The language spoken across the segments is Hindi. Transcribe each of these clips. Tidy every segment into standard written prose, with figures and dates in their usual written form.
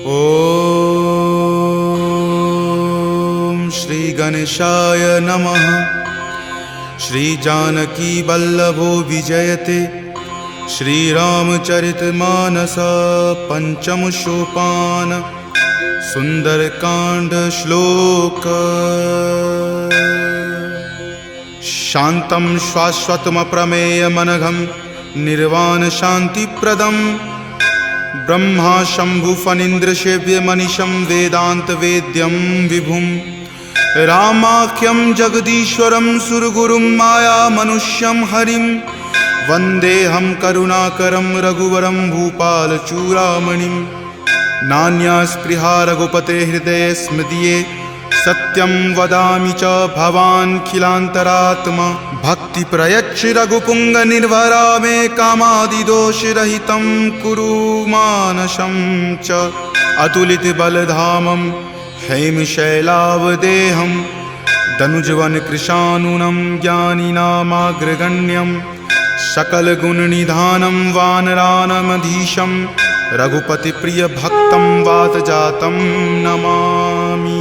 ओम श्री गणेशाय नमः। श्री जानकी वल्लभो विजयते। श्री रामचरितमानस पंचम सोपान सुंदरकांड श्लोक। शांतं शाश्वतम प्रमेयमनघं निर्वाण शांतिप्रदं ब्रह्मा शंभु फणीन्द्र सेव्य मनीषं वेदांत वेद्यं विभुं रामाख्यं जगदीश्वरं सुरगुरुं माया मनुष्यं हरिं वन्देऽहं करुणाकरं रघुवरं भूपालचूडामणिं। नान्या स्पृहा रघुपते हृदये स्मदीये सत्यं वदामि च भवान् खिलान्तरात्मा। भक्ति प्रयच्छ रघुपुंग निर्भरा मे कामादिदोषरहितं कुरु मानसं च। अतुलित बलधामं हेमशैलावदेहं दनुजवन कृशानुनं ज्ञानिनामाग्रगण्यं सकलगुणनिधानं वानरानमधीशं रघुपतिप्रियभक्तं वातजातं नमामि।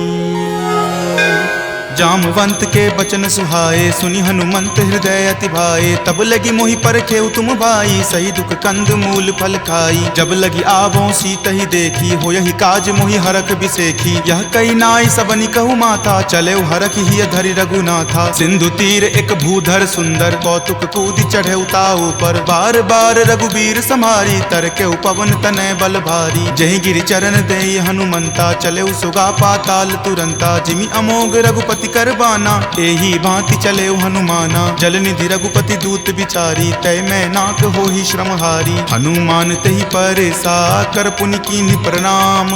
जामवंत के बचन सुहाए सुनि हनुमंत हृदय अति भाए। तब लगी मोहि परखेउ तुम भाई सही दुख कंद मूल फल खाई। जब लगी आवों सीत ही देखी हो यही काज मोहि हरख बिसेखी। यह कई नाई सबनि कहु माथा चले हरख ही धरि रघुनाथा। सिंधु तीर एक भूधर सुंदर कौतुक कूदि चढ़े ताऊ पर। बार बार रघुबीर समारी तर के पवन तनय बल भारी। जहि गिरि चरण देई हनुमंता चले सुगा पाताल तुरंता। जिमि अमोघ रघुपति करबाना एही भांति चले हनुमाना। जलनिधि रघुपति दूत बिचारी तय मैं नाक हो ही श्रमहारी। हनुमान तहि परेसा कर पुनि कीन्ह प्रणाम।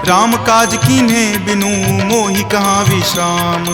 राम काज कीन्हे बिनु मोहि कहाँ विश्राम।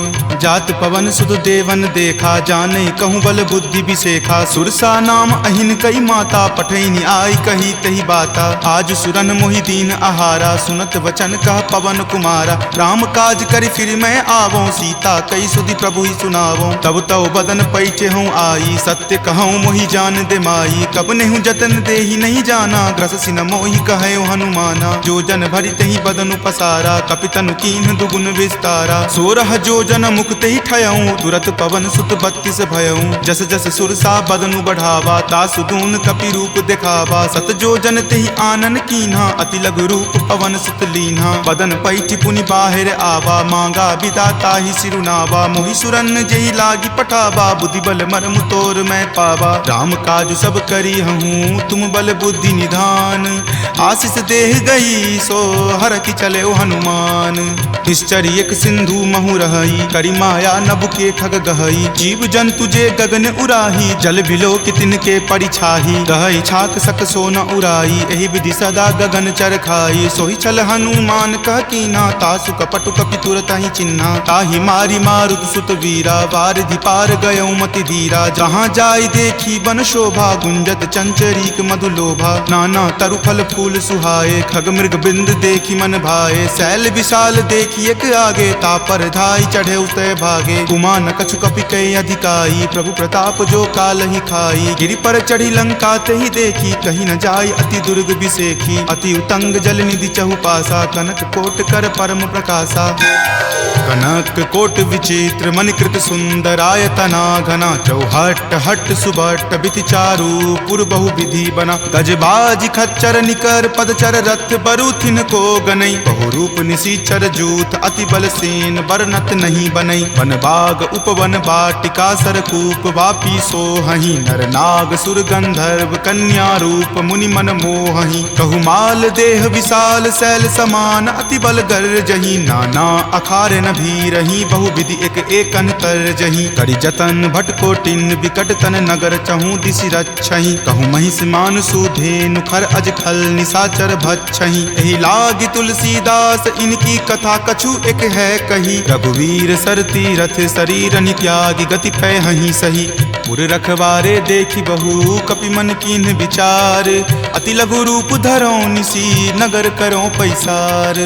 जात पवन सुत देवन देखा जाने कहूँ बल बुद्धि बिसेखा। सुरसा नाम अहिन कई माता पठैनी आई कही तही बाता। आज सुरन मोहि दीन आहारा सुनत वचन कह पवन कुमारा। राम काज करि फिर मैं आवों सीता कई सुधि प्रभु ही सुनावो। तब तव बदन पैठे हूँ आई सत्य कहूँ मोहि जान दे माई। कब नेहु जतन दे ही नहीं जाना ग्रस सिन मोहि कहे हनुमाना। जो जन भरि तहि बदन पसारा कपितनु कीन्ह दुगुन विस्तारा। 16 जो जन मुक्त ही ठयऊँ तुरत पवन सुत 32 भयऊँ। जस जस सुरसा बदनु बढ़ावा तासु दून कपि रूप दिखावा। सत जो जन तेहि आनन कीन्हा अति लघु रूप पवन सुत लीन्हा। बदन पैठि पुनि बाहिर आवा मांगा विदाता ही सिरुनावा। मोहि सुरन जही लागी पठावा बुद्धि बल मर्म तोर मैं पावा। राम काज सब करी हूँ तुम बल बुद्धि निधान। आशीष देह गई सो हर की चले हनुमान। निश्चर एक सिंधु महु रही करी माया नभ के खग गहई। जीव जंतु जे गगन उराही जल बिलो कितिन के परिछाही। गहई छाक सक सो न उराई एहि विधि सदा गगन चर खाई। सोहि चल हनुमान कह कीना तासु कपटु कपि तुरत ही चिन्हा। ताहि मारी मारुत सुत वीरा वारिधि पार गयौ मति धीरा। जहाँ जाय देखी बन शोभा गुंजत चंचरीक मधु लोभा। नाना तरु फल फूल सुहाए खग मृग बिंद देखी मन भाए। शैल विशाल देखी एक आगे तापर धाई चढ़े उतय भागे। कुमान कछु कपि कई अधिकाई प्रभु प्रताप जो काल ही खाई। गिरि पर चढ़ी लंका तेहि देखी कहीं न जाय अति दुर्ग बिसेखी। अति उतंग जल निधि चहुपासा कनक कोट कर परम प्रकाशा। कनक कोट विचित्र मणिकृत सुंदरायतना घना। चौहट हट सुबट बिति चारु पुर बहु विधि बना। गजबाज खच्चर निकर पदचर रथ बरुथिन को गनई। बहुरूप निशिचर जूथ अति बल सेन बरनत नहीं बनई। वन बाग उपवन बाटिका सरकूप वापी सोहहि। नर नाग सुर गंधर्व कन्या रूप मुनि मन मोहहि। कहु माल देह विशाल शैल समान अति बल गर जही। नाना अखारे न भी रही बहु विधि एक एकन कर जही। करि जतन भट कोटिन विकट तन नगर चहु दिशि रक्षहि। कहु महिष मान सुधेनु खर अज खल निशाचर भक्षहि। एहि लागी तुलसीदास इनकी कथा कछु एक है कही। रघुवीर सर तीरथ शरीर नित्यागी गति पै हहि सही। पुर रखवारे देखी बहु कपि मन कीन्ह विचार, अति लघु रूप धरो निसी नगर करो पैसार।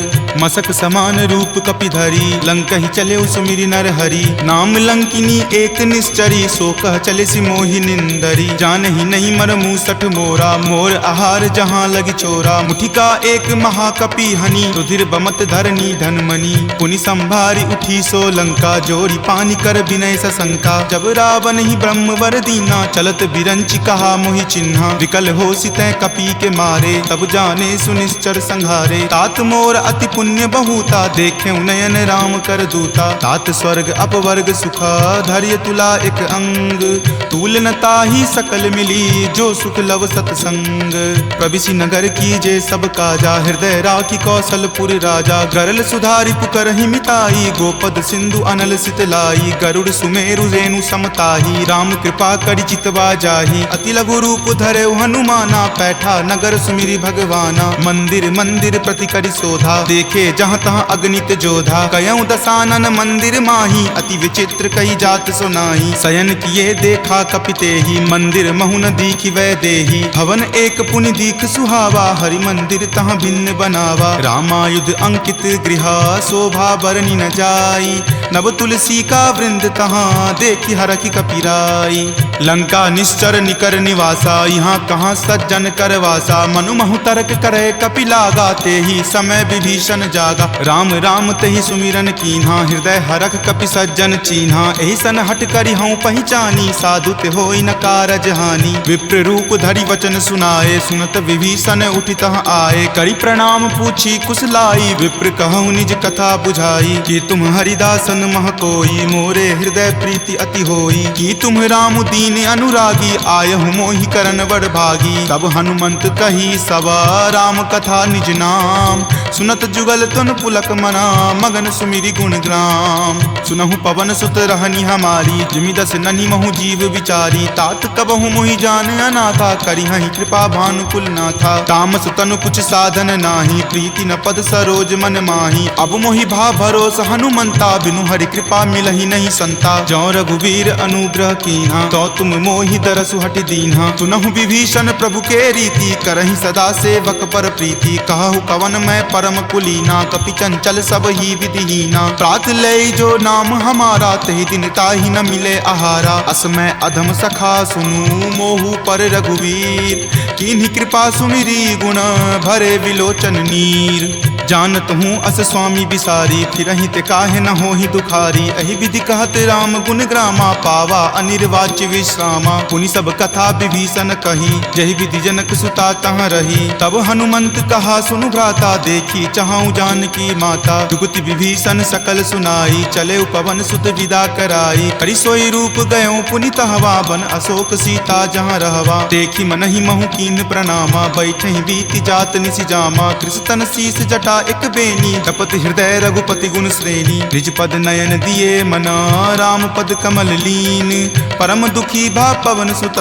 मसक समान रूप कपि धरी लंकहि चले सुमिरि नर हरि, नाम लंकिनी एक निश्चरी सो कह चले सि मोहि निंदरी। जानहि नहीं मर मूसठ मोरा मोर आहार जहाँ लगी चोरा, मुठिका एक महाकपि हनि रुधिर बमत धरनी धनमणि। पुनि संभारी उठी सो लंका जोरी पानी कर विनय सशंका, जब रावण ही ब्रह्मवर दीना चलत बिरंच कहा मोहि चिन्हा। विकल हो सितै कपि के मारे तब जाने सुनिश्चर संहारे, तात मोर अति पुण्य बहुता देखे नयन राम कर दूता। तात स्वर्ग अपवर्ग सुखा धैर्य तुला एक अंग, तूल न ताहि सकल मिली जो सुख लव सतसंग। प्रविशि नगर की जे सब काजा हृदय राखी कौशलपुर राजा, गरल सुधारि पुकरहि मिताई गोपद सिंधु अनल सितलाई। गरुड़ सुमेरु रेणु समताही राम कृपा करि चितवा जाही, अति लघु रूप धरे हनुमाना पैठा नगर सुमिरि भगवाना। मंदिर मंदिर प्रति करि शोधा देखे जहाँ तहाँ अगणित जोधा, कयऊँ दसानन मंदिर माही अति विचित्र कई जात सुनाई। शयन किए देखा कपिते ही मंदिर महुन दीखि वै देही, भवन एक पुनि दीख सुहावा हरि मंदिर तहाँ भिन्न बनावा। रामायुध अंकित गृहा शोभा बरनी न जाई, नव तुलसी का वृंद तहाँ देखी हरखि कपिराई। लंका निश्चर निकर निवासा यहाँ कहाँ सज्जन करवासा, मनु महु तर्क करे कपि लागा ते ही समय विभीषण जागा। राम राम तेहि सुमिरन कीन्हा हृदय हरख कपि सज्जन चीन्हा, एहि सन हट करि हऊँ पहचानी साधु ते होई न कारज हानि। विप्र रूप धरि वचन सुनाए सुनत विभीषण उठि तहाँ आए, करि प्रणाम पूछी कुशलाई विप्र कहूँ निज कथा बुझाई। कि तुम हरिदासन मह कोई मोरे हृदय प्रीति अति होई, कि तुम राम दीन अनुरागी आयहु मोहि करन बड़ भागी। तब हनुमंत कही सवा राम कथा निज नाम, सुनत जुगल तुन पुलक मना मगन सुमिरि गुण ग्राम। सुनहु पवन सुत रहनी हमारी जिमि दस ननि महु जीव विचारी, तात कबहु मोहि जान अनाथा करिहहि कृपा भानुकुल नाथा। तामस तनु कुछ साधन नाही प्रीति न पद सरोज मन माही, अब मोहि भा भरोस हनुमंता बिनु हरि कृपा मिलहि नहीं संता। जौ रघुवीर अनुग्रह कीन्हा तो तुम मोहि दरसु हटि दीन्हा, सुनहु विभीषण प्रभु के रीति करहि सदा सेवक पर प्रीति। कहु कवन मैं परम कुलीना कपि चंचल सब ही विधिहीना, प्रात लय जो नाम हमारा तहि दिन ताहि न मिले आहारा। अस मैं अधम सखा सुनु मोहु पर रघुवीर, कीन्ही कृपा सुमिरी गुण भरे विलोचन नीर। जानत हूँ अस स्वामी बिसारी फिरहि ते काहे न होहि दुखारी, एहि विधि कहत राम गुण ग्रामा पावा अनिर्वाच्य विश्रामा। पुनि सब कथा विभीषण कही जहि विधि जनक सुता तहाँ रही, तब हनुमंत कहा सुनु भ्राता देखी चाहूँ जानकी माता। जुगति विभीषण सकल सुनाई चले पवन सुत विदा कराई, हरि सोई रूप गयो पुनि तहवा बन अशोक सीता जहाँ रहवा। देखी मनहि महु कीन प्रणामा बैठे बीति जात निसि जामा, कृष्ण शीस जटा एक बेनी तपत हृदय रघुपति गुण श्रेणी। निज पद नयन दिए मना राम पद कमल लीन, परम दुखी भा पवन सुत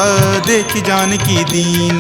देखी जानकी दीन।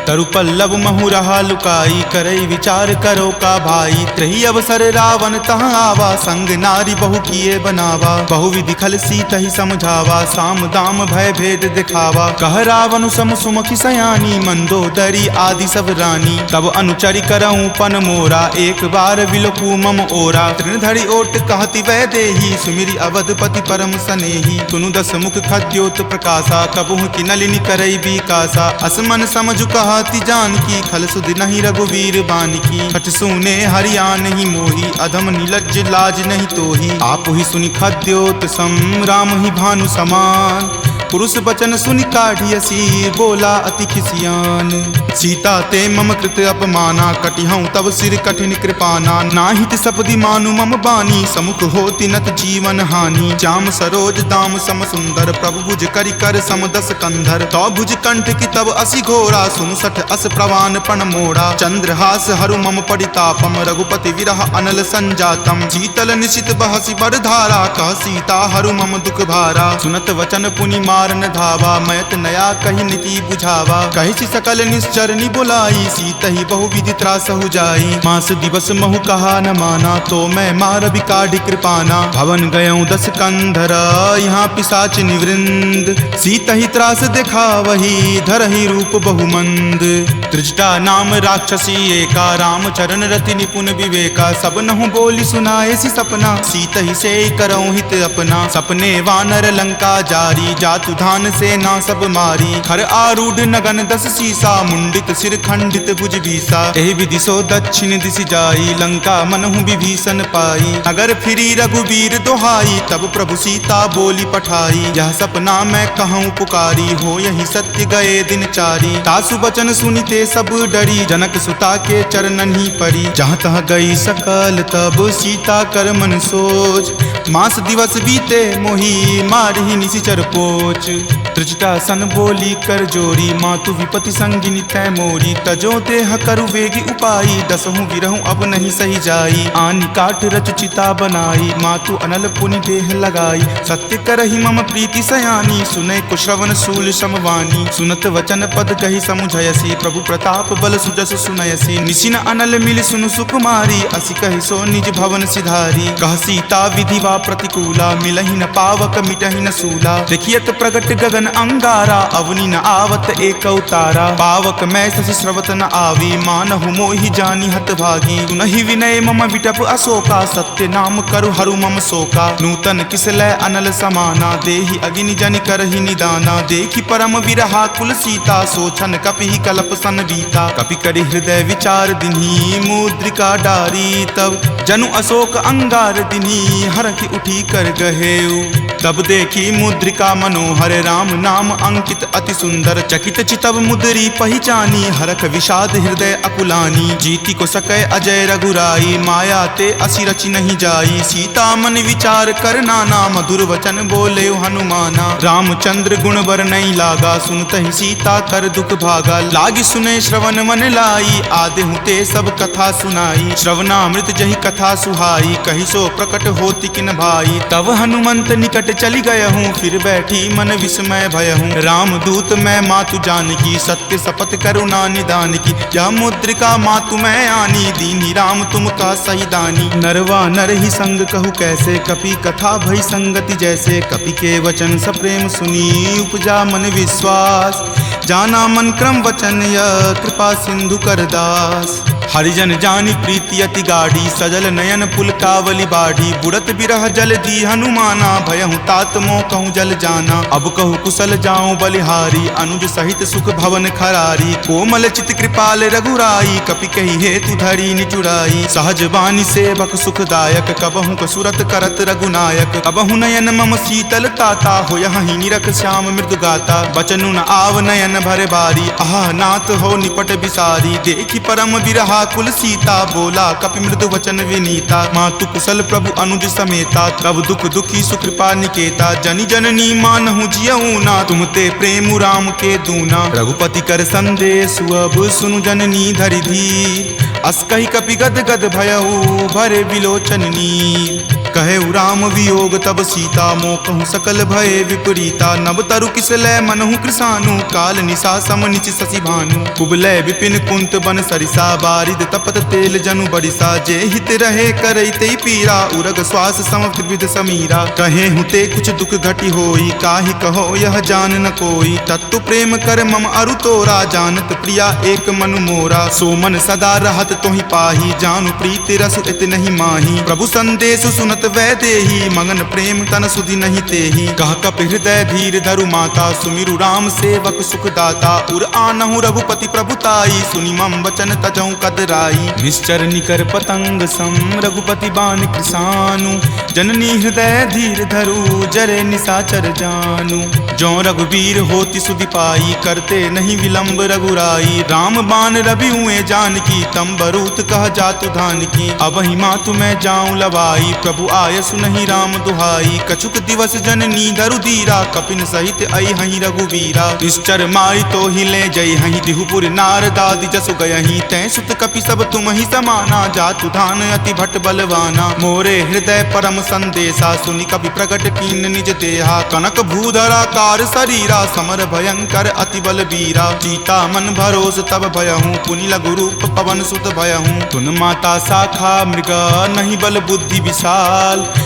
तरु पल्लव महु रहा लुकाई करई विचार करो का भाई, त्रही अवसर रावण तहाँ आवा संग नारी बहु किए बनावा। बहु विधि खल सीत ही समझावा साम दाम भय भेद दिखावा। कह रावण सम सुमुखी सयानी मंदोदरी आदि सब रानी, तब अनुचरि करऊं पन मोरा एक बार विलोकू मम ओरा। तृणधरि ओट कहति वै देही सुमिरि अवधपति परम सनेही, सुनु दस मुख खद्योत प्रकाशा कबहुँ की नलिनी करई विकासा। असमन समझु कहति जानकी खल सुध नहीं रघुवीर बानकी, छठ सुने हरियान ही मोही अधम नीलज्ज लाज नहीं तोही। आप ही सुनि खद्योत सम राम ही भानु समान, पुरुष बचन सुनि काढ़ियसी बोला अति खिसियान। सीता ते मम कृत अपमाना कटिहऊँ तब सिर कठिन कृपाना। नाहित सपदि मानु मम बानी समुख होति नत जीवन हानि। श्याम सरोज दाम सम सुंदर प्रभु भुज करि कर सम दस कंधर। तो भुज कंठ की तब असि घोरा सुनु सठ अस प्रवान पण मोड़ा। चंद्रहास हरु मम परितापम रघुपति विरह अनल संजातम। शीतल निशित बहसि बड़ धारा कह सीता हरु मम दुख भारा। सुनत वचन पुनि मार मारन धावा, मैत नया कही नीति बुझावा। कही सकल निश्चरनी बुलाई, सीतहि बहुविधि त्रास हो जाई। मास दिवस महु कहा न माना, तो मैं मार बिकाढ़ कृपाना। भवन गयऊँ 10 कंधरा, यहाँ पिशाच निवृंद। सीतहि त्रास देखा वही, धरहि रूप बहुमंद। त्रिजटा नाम राक्षसी एका, राम चरण रति निपुण विवेका। सब नहु बोली सुनाए सी सपना, सीतहि से करऊँ हित अपना। सपने वानर लंका जारी, जातु धान से ना सब मारी। खर आरूढ़ नगन 10 सीसा, मुंडित सिर खंडित भुज बीसा। एहि विधि सो दक्षिण दिश जाई, लंका मनहु विभीषण पाई। नगर फिरी रघुबीर दोहाई, तब प्रभु सीता बोली पठाई। यह सपना मैं कहूँ पुकारी, हो यही सत्य गए दिन चारी। तासु बचन सुनिते सब डरी, जनक सुता के चरणन ही परी। जहाँ तहाँ गई सकल तब सीता कर मन सोच। मास दिवस बीते मोही, मारही निशिचर पोच। त्रिजटा सन बोली कर जोरी, मातु विपति संगिनी तै मोरी। तजो देह करु वेगी उपाई, दसहु विरहु अब नहीं सही जाई। आनि काठ रच चिता बनाई, मातु अनल पुनि देह लगाई। सत्य करहि मम प्रीति सयानी, सुनै कुश्रवण शूल समवानी। सुनत वचन पद कहि समुझयसी, प्रभु प्रताप बल सुजस सुनयसी। निशिन अनल मिल सुनु सुकुमारी, असि कहि सो निज भवन सिधारी। कह सीता विधिवा प्रतिकूला, मिलहि न पावक मिटहि न सूला। देखियत प्रगट गगन अंगारा, अवनि न आवत एक तारा। पावक मैं शशि स्रवत न आवी, मानहु मोहि जानी हत भागी। सुनहि विनय मम विटप अशोका, सत्य नाम करु हरु मम शोका। नूतन किसलै अनल समाना, देहि अगिनि जनि करहि निदाना। देखि परम विरहा कुल सीता, सोचन कपि कलप सन बीता। कपि करि हृदय विचार दिन्ही, मुद्रिका डारी। तब जनु अशोक अंगार दिन्ही, हरखि उठी कर गहेऊ। तब देखी मुद्रिका मनोहर, राम नाम अंकित अति सुंदर। चकित चितव मुद्री पहचानी, हरख विषाद हृदय अकुलानी। जीति को सकै अजय रघुराई, माया ते असि रचि नहीं जाई। सीता मन विचार कर नाना, मधुर वचन बोले हनुमाना। रामचंद्र गुण बर नहीं लागा, सुनतहि सीता कर दुख भागा। लागी सुने श्रवण मन लाई, आदेहु ते सब कथा सुनाई। श्रवणामृत जहि कथा सुहाई, कहि सो प्रकट होति किन भाई। तब हनुमंत निकट चली गयहूँ, फिर बैठी मन विस्मय भयहूँ। राम दूत मैं मातु जानकी, सत्य शपथ करुणा निदान की। यह मुद्रिका मातु मैं आनी, दीनी राम तुम का सही दानी। नरवा नर ही संग कहु कैसे, कपि कथा भई संगति जैसे। कपि के वचन सप्रेम सुनी, उपजा मन विश्वास। जाना मन क्रम वचन यह, कृपा सिंधु कर दास। हरिजन जानी प्रीति अति गाढ़ी, सजल नयन पुलकावली बाढ़ी। बुड़त बिरह जल दी हनुमाना, भयहु तात मोह कहूँ जल जाना। अब कहु कुशल जाऊँ बलिहारी, अनुज सहित सुख भवन खरारी। कोमल चित कृपाल रघुराई, कपि कही हेतु धरी निचुराई। सहज बानी सेवक सुखदायक, कबहु कसुरत करत रघुनायक। कबहु नयन मम शीतल ताता, हो यहीं निरख श्याम मृदु गाता। बचनु न आव नयन भर बारी, आह नाथ हो निपट बिसारी। देखी परम विरहा कुल सीता, बोला कपि मृदु वचन विनीता। मातु कुशल प्रभु अनुज समेता, तब दुख दुखी सुकृपा निकेता। जनि जननी मानहु जियऊ ना, तुम ते प्रेम राम के दूना। रघुपति कर संदेश अब सुनु जननी धरि धीर। अस कहि कपि गद गद भयऊ, भरे विलोचन नीर। कहे राम वियोग तब सीता, मोह कहूँ सकल भय विपरीता। नव तरु किसलै मनहु कृसानु, काल निशा सम निच शशि भानु। कुबलै विपिन कुंत बन सरिसा, बारिद तपत तेल जनु बरिसा। जे हित रहे करैते पीरा, उरग श्वास सम त्रिविध समीरा। कहे हुते कुछ दुख घटी होई, काहि कहो यह जान न कोई। तत्तु प्रेम कर मम अरु तोरा, जानत प्रिया एक मनु मोरा। सो मन सदा रहत तोहि पाही, जानु प्रीति रसु इत नहीं माही। प्रभु संदेश सुनत वै देही, मगन प्रेम तन सुधि नहीं तेही। कह कप हृदय धीर धरु माता, सुमिरु राम सेवक सुख दाता। उर आनहु रघुपति प्रभुताई, सुनि मम वचन तजहु कदराई। निश्चर निकर पतंग सम, रघुपति बाण कृसानु। जननी हृदय धीर धरु, जरे निशाचर जानु। जो रघुवीर होति सुधि पाई, करते नहीं विलंब रघुराई। राम बाण रवि हुए जानकी, तम बरूत कह जातु धान की। अब ही मातु मैं जाऊं लवाई, प्रभु आय सुनहि राम दुहाई। कछुक दिवस जननी धरु धीरा, कपिन सहित आई हहीं रघुवीरा। निश्चर मारी तो ही ले जई हहीं, दिहुपुर नारदादि जसु गयहीं। तै सुत कपि सब तुम ही समाना, जातु धान अति भट बलवाना। मोरे हृदय परम संदेशा, सुनि कपि प्रकट कीन निज देहा। कनक भूधराकार शरीरा, समर भयंकर अति बलबीरा। सीता मन भरोस तब भयहूँ, पुनि लघु रूप पवन सुत भयहूँ। तुन माता शाखा मृगा, नहीं बल बुद्धि विशाल।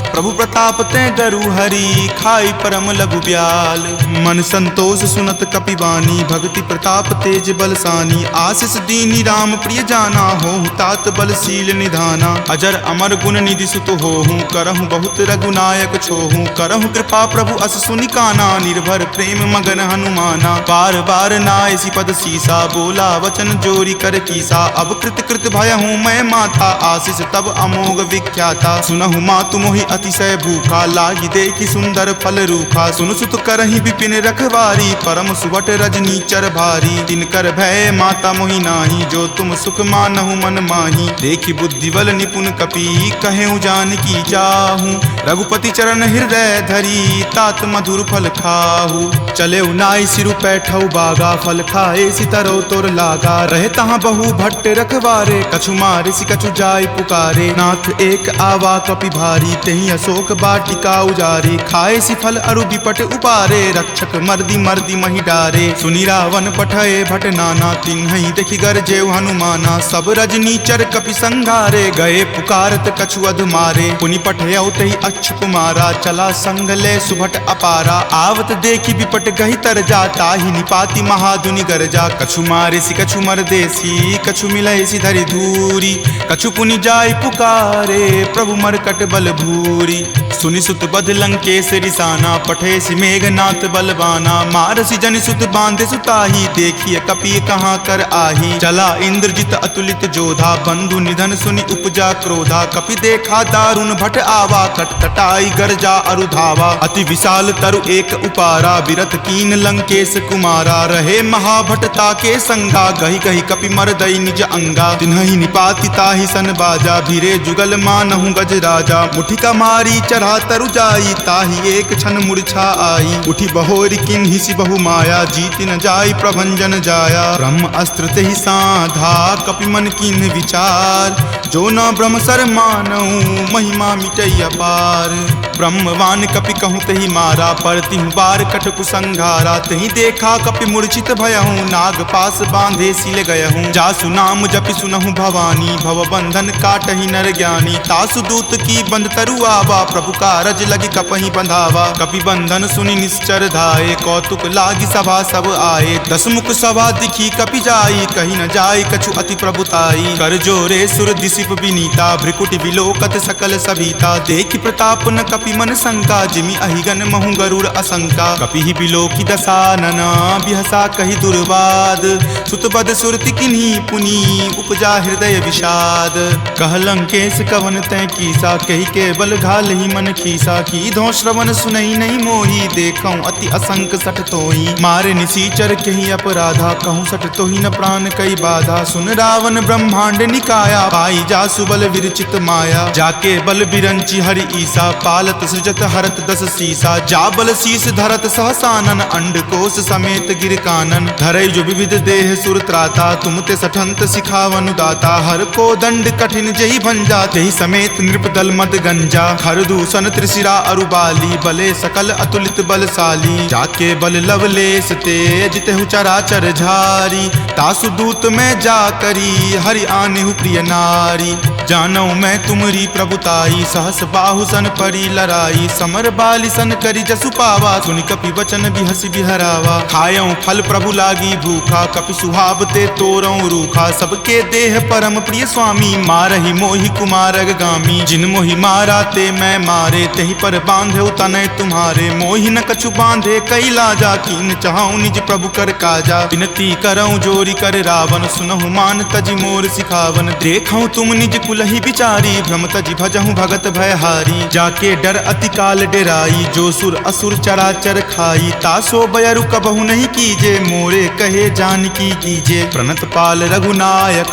प्रभु प्रताप ते डरु हरि, खाई परम लघु ब्याल। मन संतोष सुनत कपिवानी, भक्ति प्रताप तेज बलसानी। आशीष दीनी राम प्रिय जाना, होहु तात बलशील निधाना। अजर अमर गुण निधि सुत होहूँ, करहु बहुत रघुनायक छोहूँ। करहु कृपा प्रभु अस सुनि काना, निर्भर प्रेम मगन हनुमाना। बार बार नायसी पद सीसा, बोला वचन जोरी कर कीसा। अब कृत कृत भयहूँ मैं माता, आशीष तब अमोघ विख्याता। सुनहु मातु मोहि अतिशय भूखा, लागी देखी सुंदर फल रूखा। सुन सुत करहि विपिन रखवारी, परम सुवट रजनी चर भारी। तिनकर भय माता मोहि नाही, जो तुम सुख मानहु मन माही। देखी बुद्धि बल निपुण कपि, कहेउ जानकी चाहूँ। रघुपति चरण हृदय धरी, तात मधुर फल खाहू। चले नाई सिरु पैठौ बागा, फल खाए सितरो तोर लागा। रहे तहाँ बहु भट्ट रखवारे, कछु मारे सि कछु जाय पुकारे। नाथ एक आवा कपि भारी, तेहि अशोक वाटिका उजारे। खाए सि फल अरु विपट उपारे, रक्षक मर्दी मर्दी महि डारे। सुनि रावण पठय भट नाना, तिन्हि देखि गरजेउ हनुमाना। सब रजनी चर कपि संघारे, गए पुकारत कछु अध मारे। पुनि पठयउ तेहि अच्युत कुमारा, चला संग ले सुभट अपारा। आवत देखि विपट गहि तर जा, ताहि निपाति महाधुनि गरजा। कछु मारे सि कछु मरदेसी, कछु मिलय सि धरि धूरी। कछु पुनि जाय पुकारे, प्रभु मरकट बल भूरी। सुनि सुत बध लंकेश रिसाना, पठे सि मेघनाथ बलवाना। मारसि जनि सुत बांधे सुताही, देखिए कपि कहाँ कर आही। चला इंद्रजित अतुलित जोधा, बंधु निधन सुनि उपजा क्रोधा। कपि देखा दारुण भट आवा, कटकटाई गरजा अरु धावा। अति विशाल तरु एक उपारा, विरत कीन लंकेश कुमारा। रहे महाभटता के संगा, गहि गहि कपि मरदई निज अंगा। तिन्हि निपाति ताहि सन बाजा, भीरे जुगल मानहु गज राजा। मुठिका मारी चढ़ा तरु जाई, ताहि एक क्षण मूर्छा आई। उठी बहोरी किन्हि सि बहु माया, जीति न जाई प्रभंजन जाया। ब्रह्म अस्त्र तेहि साधा, कपि मन कीन्ह विचार। जो न ब्रह्म सर मानहु, महिमा मिटई अपार। ब्रह्मवान कपि कहूँ तेहि मारा, परतिहु बार कटकु संघारा। तेहि देखा कपि मूर्छित भयहूँ, नाग पास बांधे सिल गयहूँ। जासु नाम जपि सुनहु भवानी, भव बंधन काटहि नर ज्ञानी। तासु दूत की बंध तरु आवा, प्रभु कारज लगी कपहि बंधावा। कपि बंधन सुनि निश्चर धाये, कौतुक लागी सभा सब आए। दस मुख सभा दिखी कपि जाई, कही न जाय कछु अति प्रभुताई। कर जोरे सुर दिसिप विनीता, भ्रिकुटि विलोकत सकल सभीता। देखि प्रताप न कपि मन शंका, जिमि अहिगन महु गरुड़ असंका। कपि ही बिलोकी दसानना, बिहसा कहि दुर्वाद। सुतबद सुरति किन्ही पुनि, उपजा हृदय विषाद। कह लंकेश कवन तै कीसा, कहि के बल घाल ही मन खीसा। की धो श्रवण सुनई नहीं मोही, देखऊं अति असंक सठ तोही। मारे निसीचर कहि अपराधा, कहूँ सठ तोही न प्राण कई बाधा। सुन रावण ब्रह्मांड निकाया, पाई जासु बल विरचित माया। जाके बल बिरंची हरि ईसा, पालत सृजत हरत दस सीसा। जा बल शीस धरत सहसानन, अंडकोश समेत गिर कानन। धरई जो विविध देह सुर त्राता, तुम ते सठंत सिखावनु दाता। हर को दंड कठिन जही भंजा, तेहि समेत नृपदल मद गंजा। खर दूषण त्रिशिरा अरुबाली, बले सकल अतुलित बलशाली। जाके बल लवलेश तेज, तेहु चराचर झारी। तासु दूत में जा करी, हरि आनेहु प्रिय नारी। जानौ मैं तुमरी प्रभुताई, सहस बाहु सन परी लराई। समर बाली सन करी जसु पावा, सुनि कपि वचन बिहसि बिहरावा। खायऊं फल प्रभु लागी भूखा, कपि सुहावते तोरऊं रूखा। सबके देह परम प्रिय स्वामी, मारहि मोहि कुमारग गामी। जिन मोहि मारा ते मैं मारे, तेहि पर बांधे तनय तुम्हारे। मोहि न कछु बांधे कई लाजा, कीन चाहूं निज प्रभु कर काजा। विनती करऊं जोरी कर रावण, सुनहु मान तजि मोर सिखावन। देखऊं तुम निज कुलहि बिचारी, भ्रम तजि भजहूं भगत भयहारी। जाके डर अति काल डेराई, जो सुर असुर चराचर खाई। तासो बयरु कबहु नहीं कीजे, मोरे कहे जानकी कीजे। प्रणत पाल रघुनायक,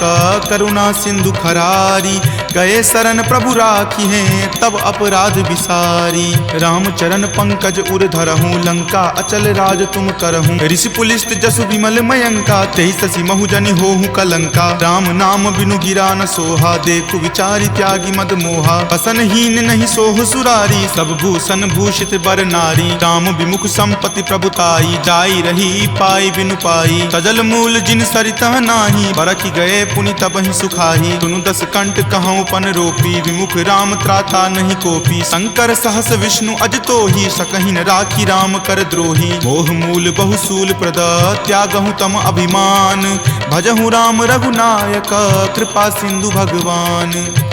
करुणा सिंधु खरारी। गए शरण प्रभु राखी हैं तब अपराध विसारी। राम चरण पंकज उर धरहूँ लंका अचल राज तुम करहूँ। ऋषि पुलिस्त जसु विमल मयंका तेहि शशि महुजनि होहु कलंका। राम नाम बिनु गिरा न सोहा देखु विचारी त्यागी मद मोहा। बसनहीन नहीं सोह सुरारी सब भूषण भूषित बर नारी। राम विमुख संपत्ति प्रभुताई जाई रही पाई बिनु पाई। सजल मूल जिन सरितह नाही बरखि गए पुनि तबहि सुखाही। सुनु दस कंठ कहूँ पन रोपी विमुख राम त्राता नहीं कोपी। शंकर सहस विष्णु अज तोहि सकहि न राखी राम कर द्रोही। मोह मूल बहुसूल प्रद त्यागहु तम अभिमान। भजहु राम रघुनायक कृपा सिंधु भगवान।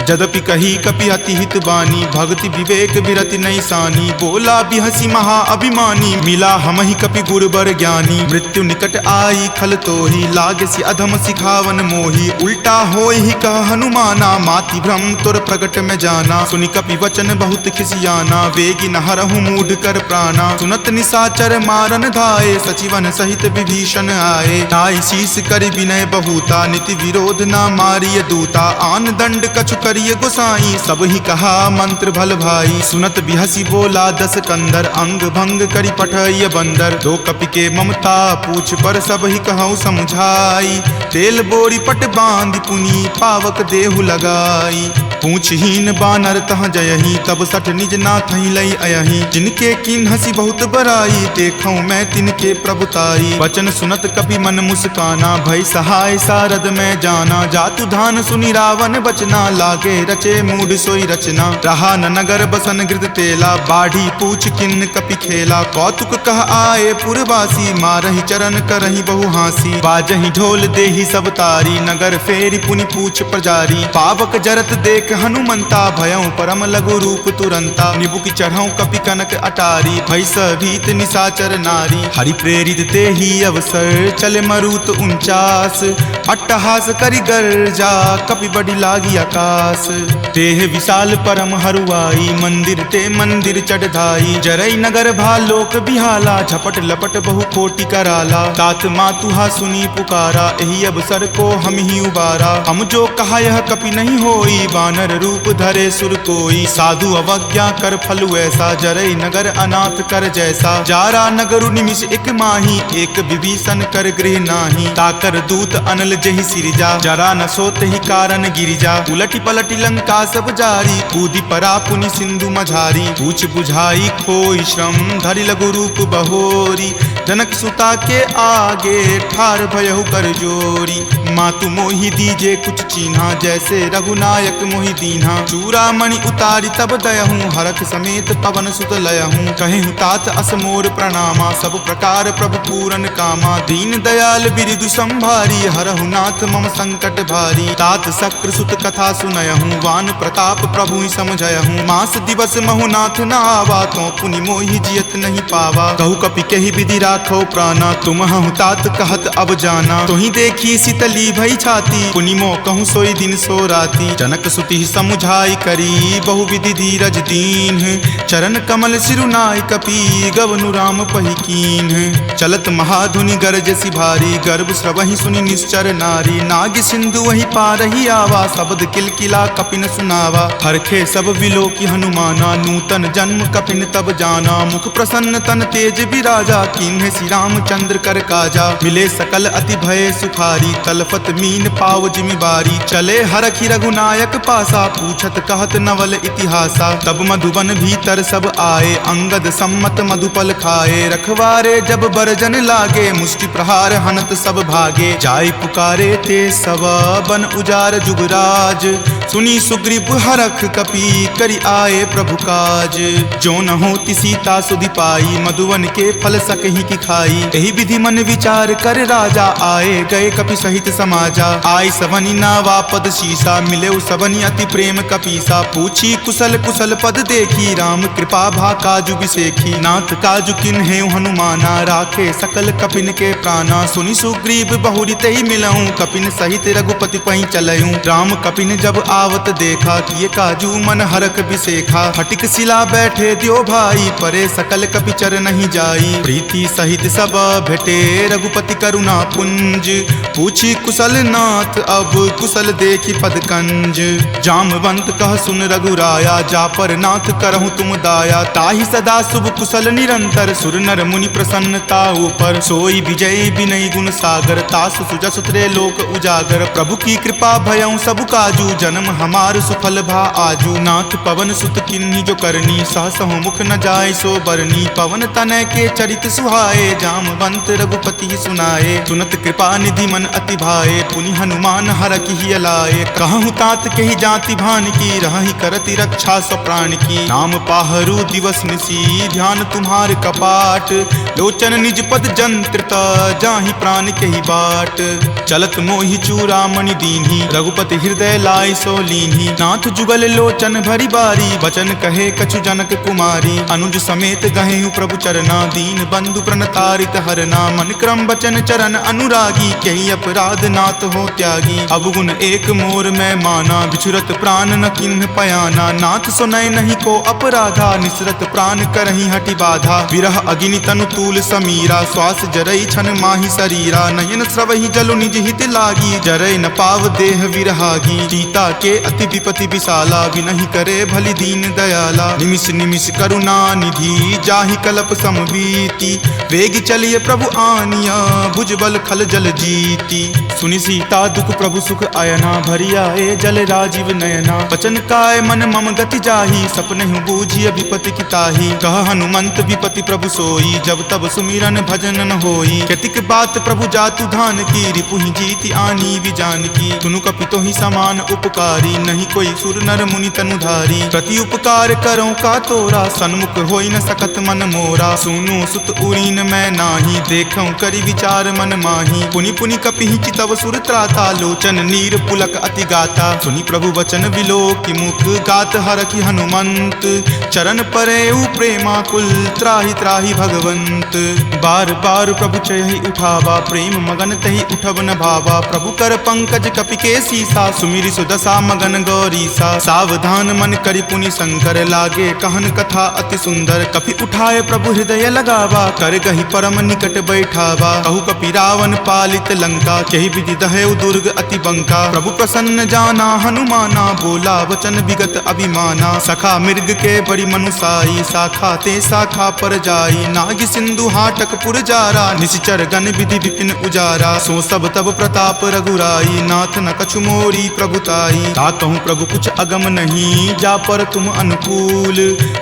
जदपि कही कपि अति हित बानी भक्ति विवेक विरति नहीं सानी। बोला बिहसी महा अभिमानी मिला हमहि कपि गुरबर ज्ञानी। मृत्यु निकट आई खल तोहि लागसी अधम सिखावन मोही। उल्टा होय ही कह हनुमाना माति भ्रम तुर प्रगट में जाना। सुनि कपि वचन बहुत खिसियाना वेगी न हरहु मूढ़ कर प्राणा। सुनत निशाचर मारन धाये सचिवन सहित विभीषण आए। नाई शीस कर विनय बहुता नीति विरोध न मारिय दूता। आन दंड कछु करिय गोसाई सब ही कहा मंत्र भल भाई। सुनत बिहसी बोला दस कंदर अंग भंग करि पठय बंदर। दो कपि के ममता पूछ पर सब ही कहूँ समझाई। तेल बोरी पट बांध पुनी पावक देहु लगाई। पूछहीन बानर तह जयही तब सठ निज नाथ लई अयही। जिनके किन हसी बहुत बराई देखूं मैं तिनके प्रभुताई। वचन सुनत कपि मन मुस्काना भय सहाय सारद में जाना। जातु धान सुनि रावण बचना लागे रचे मूढ़ सोई रचना। रहा न नगर बसन गृद तेला बाढ़ी पूछ किन कपि खेला। कौतुक कह आए पुरवासी मारहि चरण करहि बहु हासी। बाजहि ढोल देहि सब तारी नगर फेरी पुनि पूछ प्रजारी। पावक जरत देख हनुमंता भयं परम लघु रूप तुरंता। निबुक चढ़ऊ कपि कनक अटारी भय भीत निशाचर नारी। हरि प्रेरित तेहि अवसर चले मरुत 49। अट्टहास करि गर्जा कपि बड़ी लागी आकाश। देह विशाल परम हरुआई मंदिर ते मंदिर चढ़ाई। जरई नगर भालोक बिहाला झपट लपट बहु कोटि कराला। तात मातुहा सुनी पुकारा एहि अवसर को हम ही उबारा। हम जो कहा यह कपि नहीं होई वानर रूप धरे सुर कोई। साधु अवज्ञा कर फलु ऐसा जरई नगर अनाथ कर जैसा। जारा नगरु निमिष एक माही एक विभीषण कर गृह नाही। ताकर दूत अनल जहि सिरिजा जरा न सोत ही कारण गिरिजा। उलटी पलटी लंका सब जारी कूदी परा पुनि सिंधु मझारी। पूछ बुझाई खोई श्रम धरि लघु रूप बहोरी। जनक सुता के आगे ठार भयहु कर जोरी। मातु मोहि दीजे कुछ चीन्हा जैसे रघुनायक मोहि दीन्हा। चूड़ामणि उतारी तब दयहूँ हरख समेत पवन सुत लयहूँ। कहेहु तात असमोर प्रणामा सब प्रकार प्रभु पूरन कामा। दीन दयाल बिरिदु संभारी हरहु नाथ मम संकट भारी। तात शक्र सुत कथा सुनयहूँ वान प्रताप प्रभु ही समझयहूँ। मास दिवस महु नाथ न आवा तो पुनि मोहि जियत नहीं पावा। कहु कपि कहि विधि राखो प्राणा तुम हूँ तात कहत अब जाना। तुहि देखी शीतली भई छाती पुनि मो कहूँ सोई दिन सो राती। जनक सुति समुझाई करी बहु विधि धीरज दीन। चरण कमल सिरुनाय कपि गवनु राम पहि कीन। चलत महाधुनि गरजसि भारी गर्भ स्रवहि सुनि निश्चर नारी। नाग सिंधु वही पारहि आवा शब्द किलकिला कपिन सुनावा। हरखे सब विलोकी हनुमाना नूतन जन्म कपिन तब जाना। मुख प्रसन्न तन तेज विराजा कीन्हे श्री रामचंद्र कर काजा। मिले सकल अति भय सुखारी तलफत मीन पाव जिमिबारी। चले हरखि रघुनायक पासा पूछत कहत नवल इतिहासा। तब मधुबन भीतर सब आए अंगद सम्मत मधुपल खाए। रखवारे जब बरजन लागे मुष्टि प्रहार हनत सब भागे। जाय पुकारे ते सब बन उजार जुगराज। सुनी सुग्रीव हरख कपि करि आए प्रभु काज। जो न होती सीता सुधि पाई मधुवन के फल सकहि की खाई। एहि विधि मन विचार कर राजा आए गए कपि सहित समाजा। आय सवनि नावा पद शीसा मिले सबनि अति प्रेम कपीसा। पूछी कुशल कुशल पद देखी राम कृपा भा काजु बिसेखी। नाथ काजु किन्हे हनुमाना राखे सकल कपिन के प्राणा। सुनि सुग्रीव बहुरी तहि मिलऊं कपिन सहित रघुपति पहि चलऊं। राम कपिन जब आवत देखा किए काजू मन हरख बिसेखा। फटिक सिला बैठे दियो भाई परे सकल कपि चर नहीं जाई। प्रीति सहित सब भेटे रघुपति करुणा पुंज। पूछी कुशल नाथ अब कुशल देखी पद कंज। जामवंत कह सुन रघुराया जा पर नाथ करहु तुम दाया। ताहि सदा शुभ कुशल निरंतर सुर नर मुनि प्रसन्नता ऊपर। सोई विजय विनय गुण सागर तासु सुजस त्रैलोक उजागर। प्रभु की कृपा भयउ सब काजू जन्म हमार सुफल भा आजू। नाथ पवन सुत किन्ही जो करनी सहसहु मुख न जाय सो बरनी। पवन तनय के चरित सुहाए जामवंत रघुपति सुनाए। सुनत कृपा निधि मन अति भाए पुनि हनुमान हरखि हिय लाए। कहूँ तात के ही जाति भान की रहि करति रक्षा सो प्राण की। नाम पाहरू दिवस निसी ध्यान तुम्हार कपाट। लोचन निज पद जंत्रित जाहि प्राण के ही बाट। चलत मोहि चूड़ामणि दीन्ही रघुपति हृदय लाय सो लीन्ही। नाथ जुगल लोचन भरी बारी वचन कहे कछु जनक कुमारी। अनुज समेत गहेहु प्रभु चरना दीन बंधु प्रणतारित हरना। मन क्रम वचन चरण अनुरागी कही अपराध नाथ हो त्यागी। अवगुण एक मोर में माना बिछुरत प्राण न किन्ह पयाना। नाथ सुनय नहीं को अपराधा निसरत प्राण करही हटि बाधा। विरह अग्नि तनु तूल समीरा श्वास जरई छन माही शरीरा। नयन स्रवहि जलु निज हित लागी जरय न पाव देह विरहागी। सीता के अति विपति विशाला विनहि करे भली दीन दयाला। निमिष निमिष करुणा निधि जाहि कलप समबीति। वेग चलिए प्रभु आनिया भुजबल खल जल जीती। सुनि सीता दुख प्रभु सुख अयना भरिया ए जल राजीव नयना। वचन काय मन मम गति जाही सपनेहु बूझिय विपति की ताही। कह हनुमंत विपति प्रभु सोई जब तब सुमिरन भजन न होई। केतिक बात प्रभु जातु धान की रिपुहि जीति आनी विजान की। सुनु कपितो ही समान उपकारी नहीं कोई सुर नर मुनि तनुधारी। प्रति उपकार करो का तोरा सन्मुख होई न सकत मन मोरा। सुनु सुत उरीन मैं नाही देखऊं करि विचार मन माही। पुनि पुनि कपिहि चितव सुर त्राता लोचन नीर पुलक अति गाता। सुनि प्रभु वचन विलोकि मुख गात हरखि हनुमंत। चरण परेउ प्रेमाकुल त्राहि त्राहि भगवंत। बार बार प्रभु चयहि उठावा प्रेम मगन तहि उठब न भावा। प्रभु कर पंकज कपि के सीसा सुमिरि सुदशा मगन गौरीसा। सावधान मन करि पुनि शंकर लागे कहन कथा अति सुंदर। कपि उठाए प्रभु हृदय लगावा कर गहि परम निकट बैठावा। कहु कपि रावण पालित लंका केहि विधि दहेउ दुर्ग अति बंका। प्रभु प्रसन्न जाना हनुमाना बोला वचन विगत अभिमाना। सखा मृग के बड़ी मनुसाई शाखा ते शाखा पर जाई। नाग सिंधु हाटक पुर जारा निशिचर गण विधि विपिन उजारा। सो सब तब प्रताप रघुराई नाथ न कछु मोरी प्रभुताई। ताकहु प्रभु कुछ अगम नहीं जा पर तुम अनुकूल।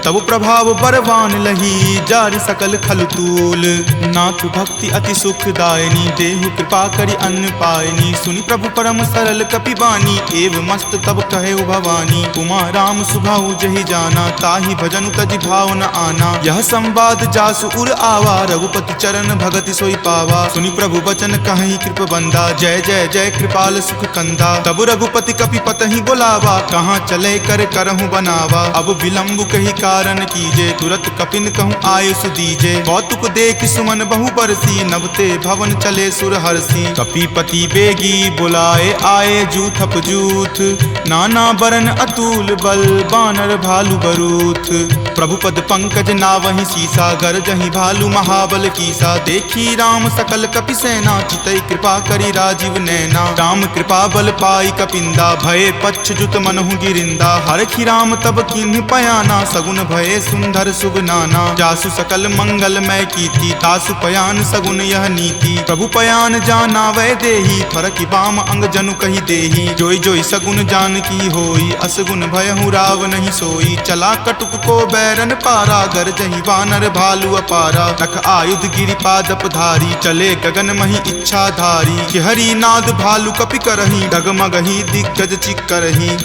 तब प्रभाव बरवान लही जारि सकल खल तूल। नाथ भक्ति अति सुखदायनी देहु कृपा करि अन्न पायनी। सुनि प्रभु परम सरल कपि बानी एव मस्त तब कहे भवानी। उमा राम सुभाऊ जहि जाना ताहि भजनु तजि भाव न आना। यह संवाद जासु उर आवा रघुपति चरण भगति सोई पावा। सुनि प्रभु वचन कहि कृप बंदा जय जय जय कृपाल सुख कंदा। तब रघुपति कपि पतहि बोलावा कहाँ चले कर करहु बनावा। अब विलंब कही कारण कीजे तुरत कपिन कहूँ आयुष दीजे। कौतुक देख सुमन बहु बरसी नभते भवन चले सुर हरसी। कपिपति बेगी बुलाए आए जूथप जूथ। नाना बरन अतुल बल बानर भालु बरूथ। प्रभु पद पंकज नावहि सीसा गरजहि भालु महाबल कीसा। देखी राम सकल कपि सेना चितई कृपा करि राजीव नैना। राम कृपा बल पाई कपिंदा भये पच्छ जुत मनहु गिरिंदा। हरखि राम तब किन्ह पयाना सगुन भये सुंदर सुगनाना। जासु सकल मंगलमय कीर्ति तासु पयान सगुन यह नीति। प्रभु पयान जाना वै देही फरकि बाम अंग जनु कहि देही। जोई जोई सगुन जान की होई असगुन भयहु राव नहीं सोई। चला कटुक को बैरन पारा गरजहि वानर भालु अपारा। रख आयुध गिरि पादप धारी चले गगन मही इच्छा धारी। हरि नाद भालु कपि करही डगमगहि दिग्गज चिक्करही।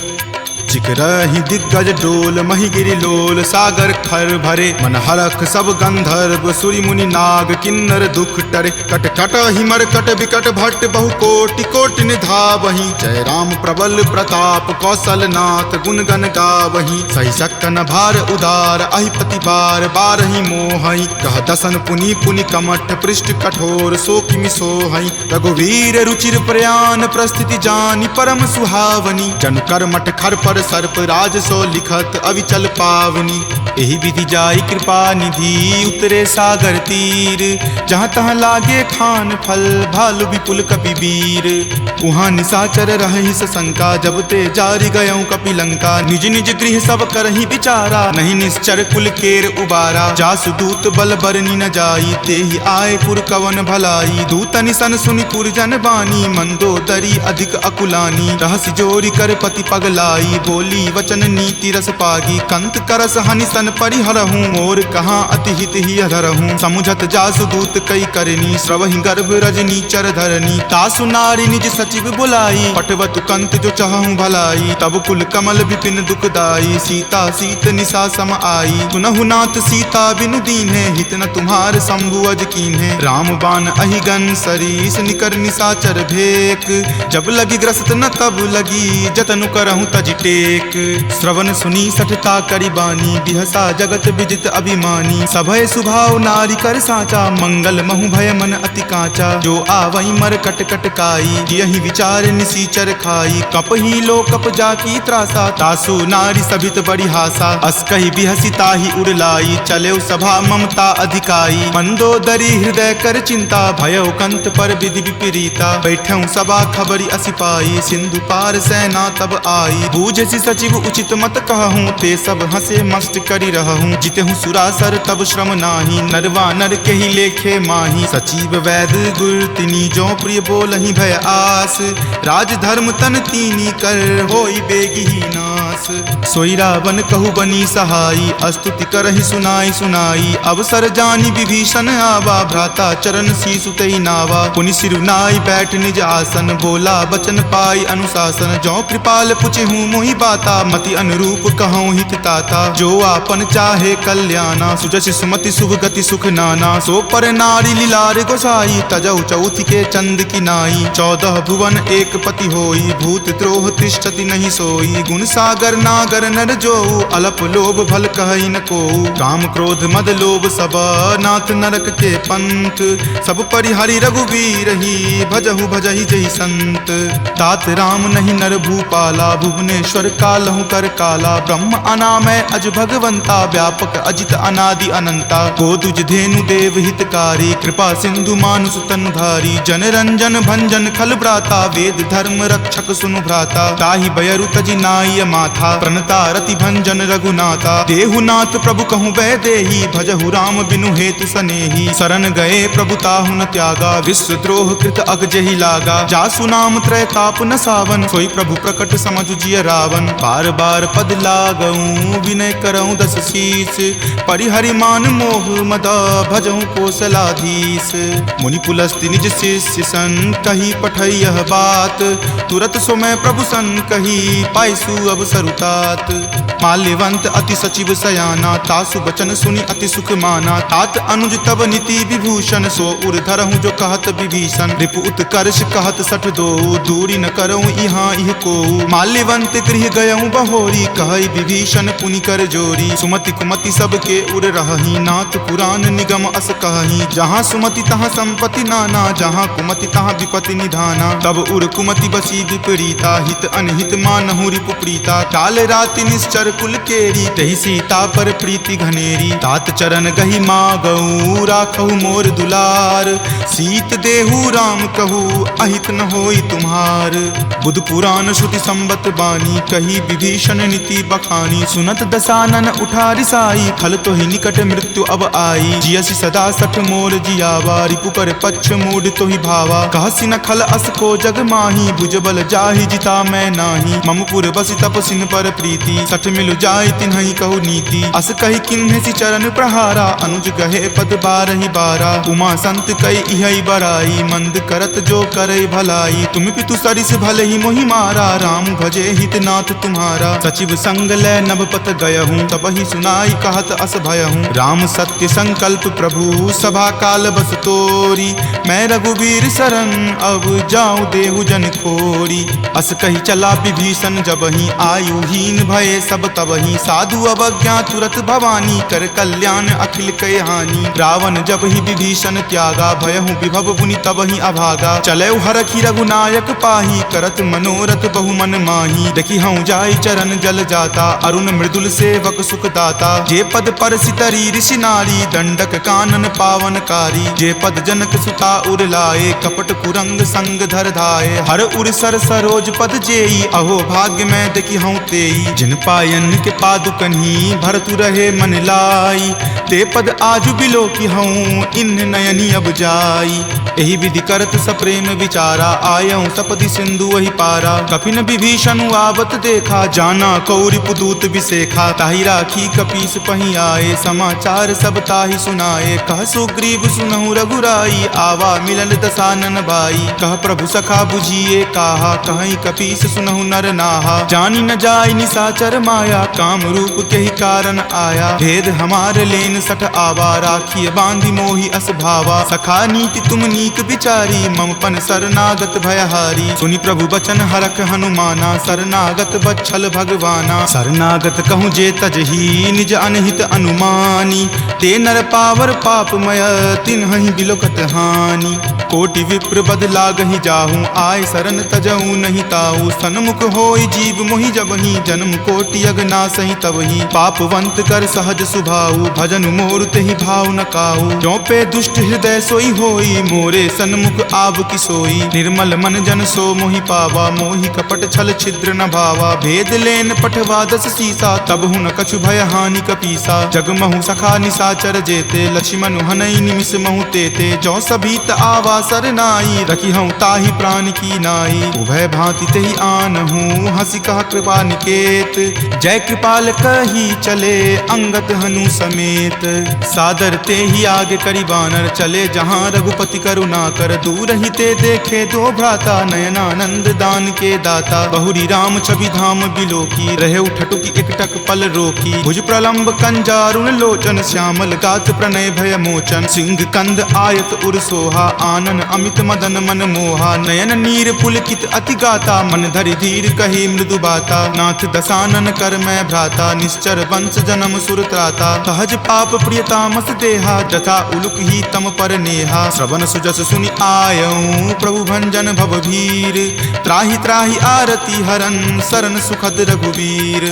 चिकरहि दिग्गज डोल मही गिरि लोल सागर खर भरे। मन हरख सब गंधर्व सुरि मुनि नाग किन्नर दुख टरे। कट कट हिमर कट विकट भट्ट बहु कोटि कोटि निधावहि। जय राम प्रबल प्रताप कौशल नाथ गुण गण गावहि। सही सकन भार उदार अहिपति बार बारहि मोहहि। कह दसन पुनि पुनि कमठ पृष्ठ कठोर सो किमि सोहहि। रघुवीर रुचिर प्रयाण प्रस्थिति जानि परम सुहावनी। जन कर मठ खर पर सर्प राज सो लिखत अविचल पावनी। एही विधि जाई कृपा निधि उतरे सागर तीर, जहाँ तहाँ लागे खान फल भालु विपुल कपि वीर। उहाँ निशाचर रही सशंका जब ते जारी गयऊँ कपिलंका। निज निज गृह सब करही विचारा नहीं निश्चर कुल केर उबारा। जासु दूत बल बरनी न जाई तेहि आए पुर कवन भलाई। दूत निसन सुनि पुरजन बानी मंदोदरी अधिक अकुलानी। रहसि जोरी कर पति पगलाई बोली वचन नीति रस पागी। कंत करस हनिसन परिहरहूँ मोर कहाँ अति हित ही अधरहूँ। समुझत जासु दूत कई करनी श्रवहि गर्भ रजनी चर धरनी। तासु नारी निज सचिव बुलाई पटवतु कंत जो चाहूं भलाई। तब कुल कमल विपिन दुखदाई सीता सीत निशा सम आई। सुनहु नाथ सीता बिनु दीन्हे हित न तुम्हार शंभु अज कीन्हे। राम बाण अहिगन सरीस निकर निशाचर भेक। जब लगी ग्रस्त न तब लगी जतनु करहूं तज टेक। श्रवण सुनी सठता करी बानी बिहसा जगत विजित अभिमानी। सभय सुभाव नारी कर साचा मंगल महु भय मन अति काचा। जो आवई मर कट कट काई यही विचार निसीचर खाई। कप ही लो कप जाकी त्रासा तासु नारी सभित बड़ी हासा। अस कही बिहसी ताही उड़लाई चले सभा ममता अधिकाई। मंदोदरी हृदय कर चिंता भयो कंत पर विधि विपरीता। बैठऊ सभा खबरी असिपाई सिंधु पार सेना तब आई। बूझसी सचिव उचित मत कहूँ ते सब हंसे मस्त करी रहूँ। जितहूँ सुरासर तब श्रम नाही नरवा नर के ही लेखे माही। सचिव वैद गुर तिनी जो प्रिय बोलहि भय आस। राज धर्म तन तीनी कर होई बेगी ही नास। सोई रावण कहु बनी सहाई अस्तुति करहि सुनाई सुनाई। अवसर जानी विभीषण आवा भ्राता चरण शीसु तहि नावा। पुनि सिरुनाई बैठ निज आसन बोला बचन पाई अनुशासन। जो कृपाल पुछहूँ मोहि बाता मति अनुरूप कहूँ हित ताता। जो आपन चाहे कल्याणा सुजस सुमति शुभ गति सुख नाना। सो पर नारी लीलार गोसाई तजौ चौथ के चंद की नाई। 14 भुवन एक पति होई भूत द्रोह तिष्ठति नहीं सोई। गुण सागर नागर नर जो अलप लोभ भल कहई न को। काम क्रोध मद लोभ सब नाथ नरक के पंथ। सब परिहरि रघुवीर ही भजहु भजहि जहि संत। तात राम नहीं नर भूपाला भुवनेश्वर कालहु कर काला। ब्रह्म अनामय अज भगवंता व्यापक अजित अनादि अनंता। गोदुज धेनु देव हितकारी कृपा सिंधु मानुष तनुधारी। जन रंजन भंजन खल भ्राता वेद धर्म रक्षक सुनु भ्राता। ताहि बयरु तजि नाय माथा प्रणता रति भंजन रघुनाथा। देहुनाथ प्रभु कहूँ वै देही भजहु राम बिनु हेतु सनेही। शरण गए प्रभु ताहु न त्यागा विश्व द्रोह कृत अग जहि लागा। जासु नाम त्रय ताप न सावन सोई प्रभु प्रकट समझु जिय रावण। बार बार पद लागऊं विनय करऊं दस शीस। परिहरि मान मोह मद भजहु कोसलाधीश। मुनि पुलस्ति निज शिष्य सन कही पठई यह बात। तुरत सोमय प्रभु सन कही पाइसु अवसर तात। माल्यवंत अति सचिव सयाना तासु बचन सुनि अति सुख माना। तात अनुज तब नीति विभूषण सो उर धरहूँ जो कहत विभीषण। रिपु उत्कर्ष कहत सठ दो दूरी न करऊँ यहाँ इह को। माल्यवंत गृह गयऊँ बहोरी कहई विभीषण पुनि कर जोरी। सुमति कुमति सबके उर रहही नाथ पुराण निगम अस कहही। जहाँ सुमति तहाँ संपत्ति नाना जहाँ कुमति तहाँ विपत्ति निधाना। तब उर कुमति बसी विपरीता हित अनहित मानहु रिपु प्रीता। काल राति निश्चर कुल केरी तहि सीता पर प्रीति घनेरी। तात चरण गहि मागऊ राखहु मोर दुलार। सीत देहु राम कहू अहित न होई तुम्हार। बुध पुराण श्रुति संबत बानी कही विभीषण नीति बखानी। सुनत दसानन उठा रिसाई खल तो ही निकट मृत्यु अब आई। जियसि सदा सठ मोर जियावा रिपु पर पक्ष मूड तो ही भावा। कहसि न खल अस को जग माही भुजबल जाहि जिता मैं नाही। ममपुर बसि तपसिन पर प्रीति सठ मिलु जाय तिन्हि कहु नीति। अस कही किन्हेसि चरण प्रहारा अनुज गहे पद बारहि बारा। उमा संत कई इहै बराई मंद करत जो करई भलाई। तुम पितु सरिस भले ही मोहि मारा राम भजे हित नाथ तुम्हारा। सचिव संग लै नभ पत गयहूँ तब ही सुनाई कहत अस भयहूँ। राम सत्य संकल्प प्रभु सभा काल बस तोरी। मैं रघुवीर शरण अब जाऊँ देहु जन खोरी। अस कही चला विभीषण जबहि आयुहीन भये सब तबहि। साधु अवज्ञा तुरत भवानी कर कल्याण अखिल कय हानि। रावण जब ही विभीषण त्यागा भयहु विभव बुनि तबहि अभागा। चले हरखि रघुनायक पाही करत मनोरथ बहु मन माही। देखि हूँ जाई चरण जल जाता, अरुण मृदुल सेवक सुख दाता। जे पद पर सितरी ऋषि नारी, दंडक कानन पावनकारी। जे पद जनक सुता उर लाए, कपट कुरंग संग धर धाये। हर उर सर सरोज पद जेई, अहो भाग्य में देखी हूँ तेई। जिन पायन के पादुकन्ही, भरतु रहे मन लाई। ते पद आजु बिलो की हूँ, इन नयनी अब जाई। एहि विधि करत सप्रेम विचारा, आयऊँ सपदि सिंधु वही पारा। कपिन विभीषण आवत देखा, जाना कौरि पुदूत विसेखा। ताहि राखी कपीस पही आए, समाचार सब ताहि सुनाए। कह सुग्रीव सुनहु रघुराई, आवा मिलल दसानन भाई। कह प्रभु सखा बुझिए काहा, कहीं कपीस सुनहु नर नाहा। जानी न जाय निसाचर माया, काम रूप के ही कारण आया। भेद हमार लेन सठ आवा, राखिए बांधि मोहि अस भावा। सखा नीति तुम नीक विचारी, मम पन शरणागत भयहारी। सुनि प्रभु बचन हरख हनुमाना, शरणागत बच्छल भगवाना। शरणागत कहूँ जे तजही, निज अनहित अनुमानी। ते नर पावर पापमय, तिन्हहि बिलोकत हानि। कोटि विप्र बद लागहि जाहूँ, आय शरण तजहूँ नहीं ताऊ। सन्मुख होय जीव मोहि जबहि, जन्म कोटि अगनासहि तबहि। पापवंत कर सहज सुभाऊ, भजन मोर तेहि भाव न काऊ। जो पे दुष्ट हृदय सोई होई, मोरे सन्मुख आव की सोई। निर्मल मन जन सो मोहि पावा, मोहि कपट छल छिद्र न भावा। भेद लेन पठवा दस सीसा, तब हुन कछु भय हानि कपीसा। जग महु सखा निसाचर जेते, लक्ष्मण हनई निमिष महु तेते। जो सभीत आवा सरनाई, रखी हूँ ताहि प्राण की नाई। उभय भांति तेहि आनहूँ, हंसी कहा कृपा निकेत। जय कृपाल कही चले, अंगत हनु समेत। सादर ते ही आगे करी बानर, चले जहाँ रघुपति करुणा कर। दूर ही ते देखे दो भ्राता, नयनानंद दान के दाता। बहुरी राम छवि धाम बिलोकी, रहे उठटुकी एकटक पल रोकी। भुज प्रलंब कंजारुण लोचन, श्यामल गात प्रणय भय मोचन। सिंह कंद आयत उर सोहा, आनन अमित मदन मन मोहा। नयन नीर पुलकित अति गाता, मन धरि धीर कही मृदु बाता। नाथ दसानन कर मैं भ्राता, निश्चर वंश जन्म सुर त्राता। सहज पाप प्रियतामस देहा, जथा उलुक ही तम पर नेहा। श्रवण सुजस सुनि आयऊँ, प्रभु भंजन भवभीर। त्राहि त्राहि आरती हरन, शरण सुखद रघुवीर।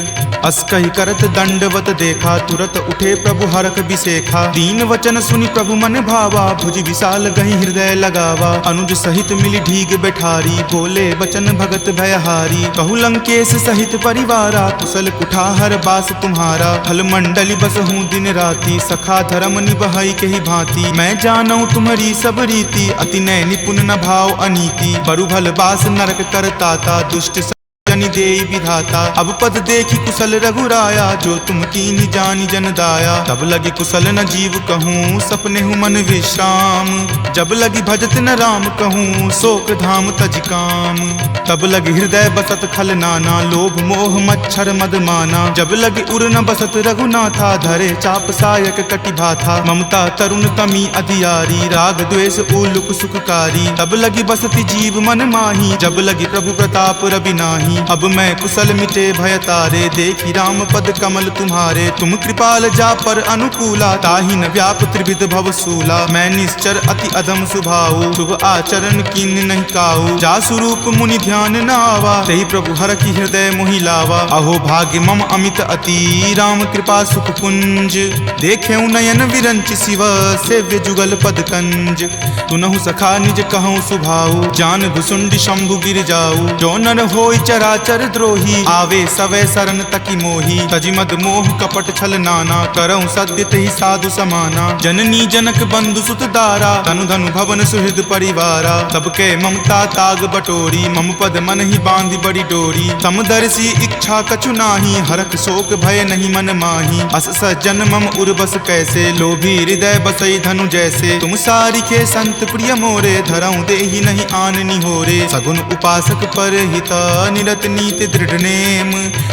अस कहि करत दंडवत देखा, तुरत उठे प्रभु हरख बिसेखा। दीन वचन सुनि प्रभु मन भावा, भुज विशाल गहि हृदय लगावा। अनुज सहित मिली ढीग बैठारी, बोले बचन भगत भयहारी। कहु लंकेश सहित परिवारा, कुशल कुठार बास तुम्हारा। फल मंडली बस हूँ दिन राति, सखा धर्म निबहई के ही भांति। मैं जानऊँ तुम्हारी सब रीति, अति नय निपुण न भाव अनीति। बरु भल बास नरक करताता, दुष्ट जनि देई विधाता। अब पद देखी कुशल रघुराया, जो तुम कीन्ही जानी जन दाया। तब लगी कुशल न जीव कहूँ, सपने हूँ मन विश्राम। जब लगी भजत न राम कहूँ, शोक धाम तज काम। तब लगी हृदय बसत खल नाना, लोभ मोह मच्छर मद माना। जब लगी उर न बसत रघुनाथा, धरे चाप सायक कटि भाथा। ममता तरुण तमी अधियारी, राग द्वेष उलुक सुखकारी। तब लगी बसती जीव मन माही, जब लगी प्रभु प्रताप रवि नाही। अब मैं कुशल मिटे भय तारे, देखी राम पद कमल तुम्हारे। तुम कृपाल जा पर अनुकूला, ताहि न व्याप त्रिविध भव सूला। मैं निश्चर अति अधम सुभाऊ, शुभ आचरण कीन नहीं काऊ। जा स्वरूप मुनि ध्यान न आवा, तेहि प्रभु हर की हृदय मोहि लावा। अहो भाग्य मम अमित अति, राम कृपा सुख पुंज। देखे नयन विरंच शिव, सेव्य जुगल पद कंज। तुनहु सखा निज कहूँ सुभाऊ, जान भुसुंडी शंभु गिर जाऊ। जो नर होय चराचर द्रोही, आवे सवै शरण तकी मोही। तजि मद मोह कपट छल नाना, करऊँ सद्य तेहि साधु समाना। जननी जनक बंधु सुत दारा, तनु धनु भवन सुहृद परिवारा। सबके ममता ताग बटोरी, मम पद मन ही बांधि बड़ी डोरी। समदर्शी इच्छा कछु नाही, हरख शोक भय नहीं मन माही। अस सज्जन मम उर्वस कैसे, लोभी हृदय बसई धनु जैसे। तुम सारिखे संत प्रिय मोरे, धरऊँ देहि नहीं आन निहोरे। सगुन उपासक पर हिता, निरत नीति दृढ़ नेम।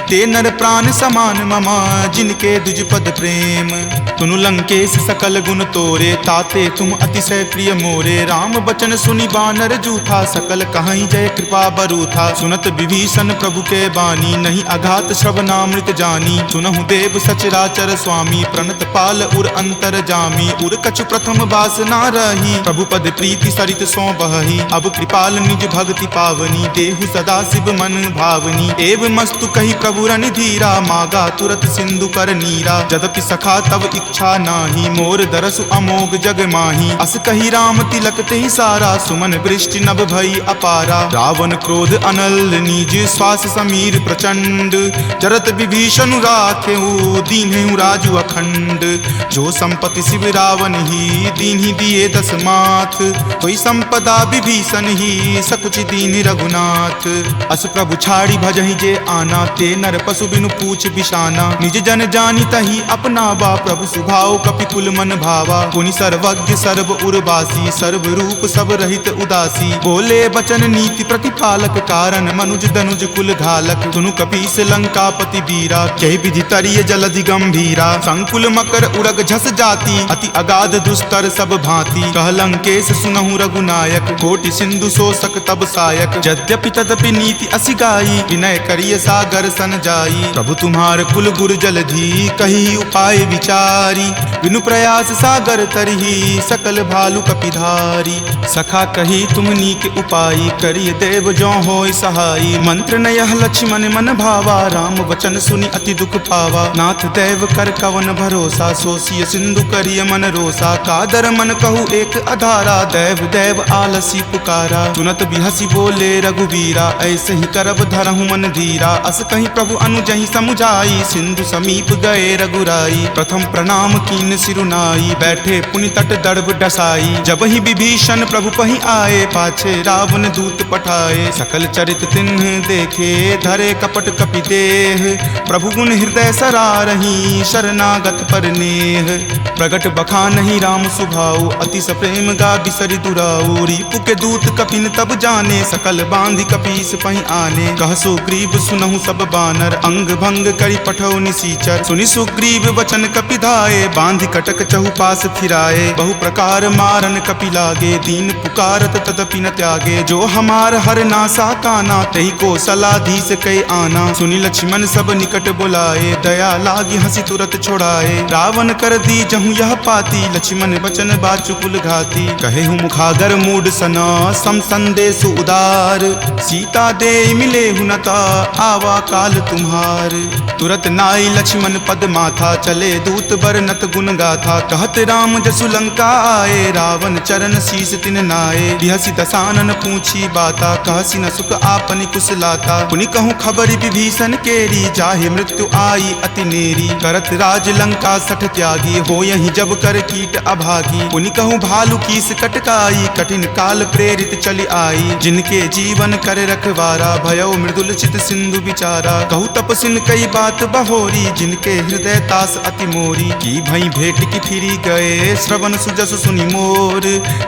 ते नर प्राण समान ममा, जिनके दुज पद प्रेम। तुनु लंकेश सकल गुण तोरे, ताते तुम अतिशय प्रिय मोरे। राम बचन सुनि बानर जूथा, सकल कहीं जय कृपा बरूथा। सुनत विभीषण प्रभु के बानी, नहीं अघात श्रवणामृत जानी। सुनहु देव सचराचर स्वामी, प्रणत पाल उर अंतर जामी। उर कछु प्रथम बास ना रही, प्रभु पद प्रीति सरित सो बहही। अब कृपाल निज भक्ति पावनी, देहु सदा शिव मन भावनी। एव मस्तु कही प्रभु रन धीरा, मागा तुरत सिंधु कर नीरा। जदपि सखा तब इच्छा नाही, मोर दरसु अमोघ जग माही। अस कही राम तिलक ते सारा, सुमन वृष्टि नभ भई अपारा। रावण क्रोध अनल निज, श्वास समीर प्रचंड। जरत विभीषण राखेऊ, दीन्हु राजु अखंड। जो संपत्ति शिव रावण ही, दीन्हि दिए दस माथ। कोई संपदा विभीषण ही, सकुच दीन रघुनाथ। अस प्रभु छाड़ी भजहि जे आना, ते नर पशु बिनु पूछ बिशाना। निज जन जानी तही अपना बा, प्रभु सुभाव कपि कुल मन भावा। पुनि सर्वज्ञ सर्व उर्वासी, सर्व रूप सब रहित उदासी। बोले बचन नीति प्रतिपालक, कारण मनुज दनुज कुल घालक। सुनु कपीस लंकापति बीरा, कहि विधि तरिय जलधि गंभीरा। संकुल मकर उरग झस जाति, अति अगाध दुस्तर सब भांति। कह लंकेश सुनहु रघुनायक, कोटि सिंधु शोषक तब सायक। यद्यपि तदपि नीति असि गाई, विनय करिय सागर सन जाई। प्रभु तुम्हार कुल गुर जलधि, कही उपाय विचारी। बिनु प्रयास सागर तरही, सकल भालु कपिधारी। सखा कही तुम नीक उपाय, करिय देव जो होय सहाई। मंत्र नयह लक्ष्मण मन भावा, राम वचन सुनि अति दुख पावा। नाथ देव कर कवन भरोसा, सोसिय सिंधु करिय मन रोसा। कादर मन कहु एक अधारा, देव देव आलसी पुकारा। सुनत बिहसी बोले रघुवीरा, ऐसे ही करब धरहु मन धीरा। अस कहीं प्रभु अनुजहि समुझाई, सिंधु समीप गए रघुराई। प्रथम प्रणाम कीन सिरुनाई, बैठे पुनि तट दर्भ डसाई। जब ही विभीषण प्रभु पहि आए, पाछे रावण दूत पठाए। सकल चरित तिन्ह देखे, धरे कपट कपि देह। प्रभु गुण हृदय सरारही, शरणागत पर नेह। प्रगट बखानहि राम सुभाऊ, अति सप्रेम गा बिसरि दुराऊ। रिपु के दूत कपिन तब जाने, सकल बांधि कपीस पहि आने। कह सुग्रीव सुनहु सब बानर, अंग भंग करि पठौ निसीचर। सुनि सुग्रीव वचन कपि धाये, बांधि कटक चहुपास फिराए। बहु प्रकार मारन कपि लागे, दीन पुकारत तदपि न त्यागे। जो हमार हर नासा काना, तहि को सलाधीस कै आना। सुनि लक्ष्मण सब निकट बुलाए, दया लागी हंसी तुरत छोड़ाए। रावण कर दी जहु यह पाती, लक्ष्मण बचन बाचु कुल घाती। कहे हूँ मुखागर मूड सना, सम संदेश उदार। सीता दे मिले हुनता, आवा काल तुम्हार। तुरत नाई लक्ष्मण पद माथा, चले दूत बरनत गुण गाथा। कहत राम जसु लंका आए, रावण चरण शीस तिन नाये। बिहसी दसानन पूछी बाता, कहसी न सुख आपनि कुशलाता। पुनि कहूँ खबरि विभीषण केरी, जाहे मृत्यु आई अति नेरी। करत राज लंका सठ त्यागी, हो यही जब कर कीट अभागी। पुनि कहूँ भालू कीस कटकाई, कठिन काल प्रेरित चली आई। जिनके जीवन कर रखवारा, भयो मृदुल चित सिंधु विचारा। कहूँ तपसिन कई बात बहोरी, जिनके हृदय तास अति मोरी। की भई भेंट की फिरी गए, श्रवण सुजस सुनि मोर।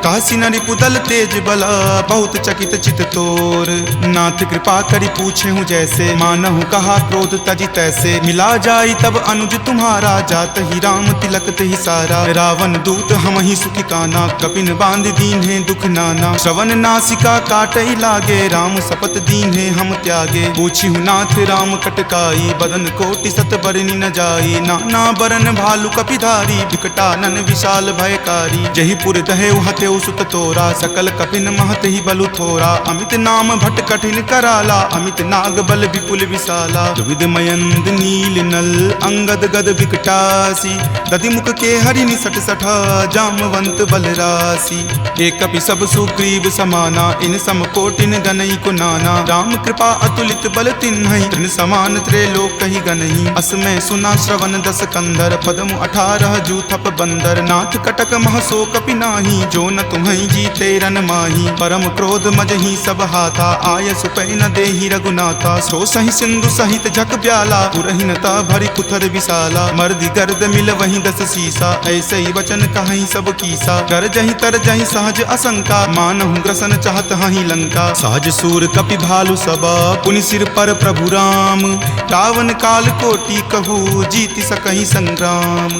कहसी न रिपुदल तेज बला, बहुत चकित चित तोर। नाथ कृपा करि पूछे हूँ जैसे, मानहु कहा क्रोध तजी तैसे। मिला जाई तब अनुज तुम्हारा, जात ही राम तिलक तेहि सारा। रावण दूत हम ही सुखी काना, कपिन बांध दीन है दुख नाना। श्रवण नासिका काटई लागे, राम शपथ दीन है हम त्यागे। पूछी हूँ नाथ राम कटकाई, बदन कोटि सत बरनी न जाई। नाना बरन भालु कपिधारी, विकटानन विशाल भयकारी। जही पुर दहेउ हतेउ सुत तोरा, सकल कपिन महत ही बलु थोरा। अमित नाम भट कठिन कराला, अमित नाग बल विपुल विशाला। विविध मयंद नील नल, अंगद गद विकटासी। दधि मुख के हरि निसट सठा, जामवंत बलरासी। एक कपि सब सुग्रीव समाना, इन सम कोटिन गनई को नाना। राम कृपा अतुलित बल तिन्हई, तृण समान त्रैलोक कहि गनहि। असमय सुना श्रवण दस कंधर, पदमु 18 जूथप बंदर। नाथ कटक महसो कपि नाही, जो न तुम्हई जीते रन माही। परम क्रोध मजहि सब हाथा, आय सुपै न देहि रघुनाथा। सो सहि सिंधु सहित झक ब्याला, पुरहिनता भरि कुथर विशाला। मर्दि गर्द मिल वहीं दस सीसा, ऐसे ही वचन कहीं सब कीसा। कर जहि तर जहि सहज असंका, मानहु ग्रसन चाहत हहि लंका। सहज सूर कपि भालु सबा, पुनि सिर पर प्रभु राम। रावण काल कोटि कहू, जीति सकहि संग्राम।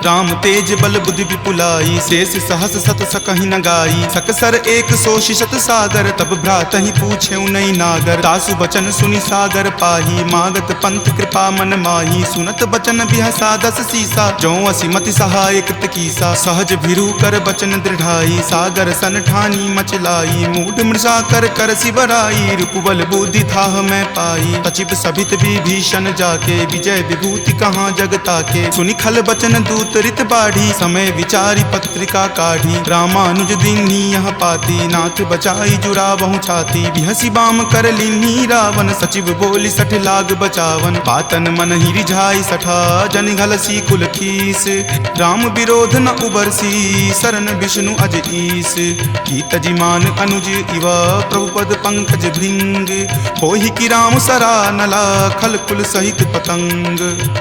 राम तेज बल बुद्धि विपुलाई, शेष सहस सत सकहि न गाई। सकसर एक सोषि शत सागर, तब भ्रातहि पूछे नई नागर। तासु बचन सुनि सागर पाही, मागत पंथ कृपा मन माही। सुनत बचन बिहसा दस सीसा, जो असिमति सहाय कृत कीसा। सहज भिरू कर बचन दृढ़ाई, सागर सन ठानी मचलाई। मूढ़ मृषा कर कर सिबराई, रिपुबल बुद्धि थाह मैं पाई। सचिव सभित विभीषण जाके विजय विभूति कहाँ जगता के। सुनि खल बचन दूत रित बाढ़ी समय विचारी पत्रिका काढ़ी। रामानुज दीन्ही यह पाती नाथ बचाई जुड़ावहु छाती। बिहसी बाम कर लीन्ही रावण सचिव बोली सठ लाग बचावन। बातन मन ही रिझाई सठा जन घलसी कुल खीस। राम विरोध न उबरसी शरण विष्णु अज ईस। कीत जिमान अनुज इव प्रभुपद पंकज भृंग। होहि कि राम सरा नला खल कुल सहित पतंग।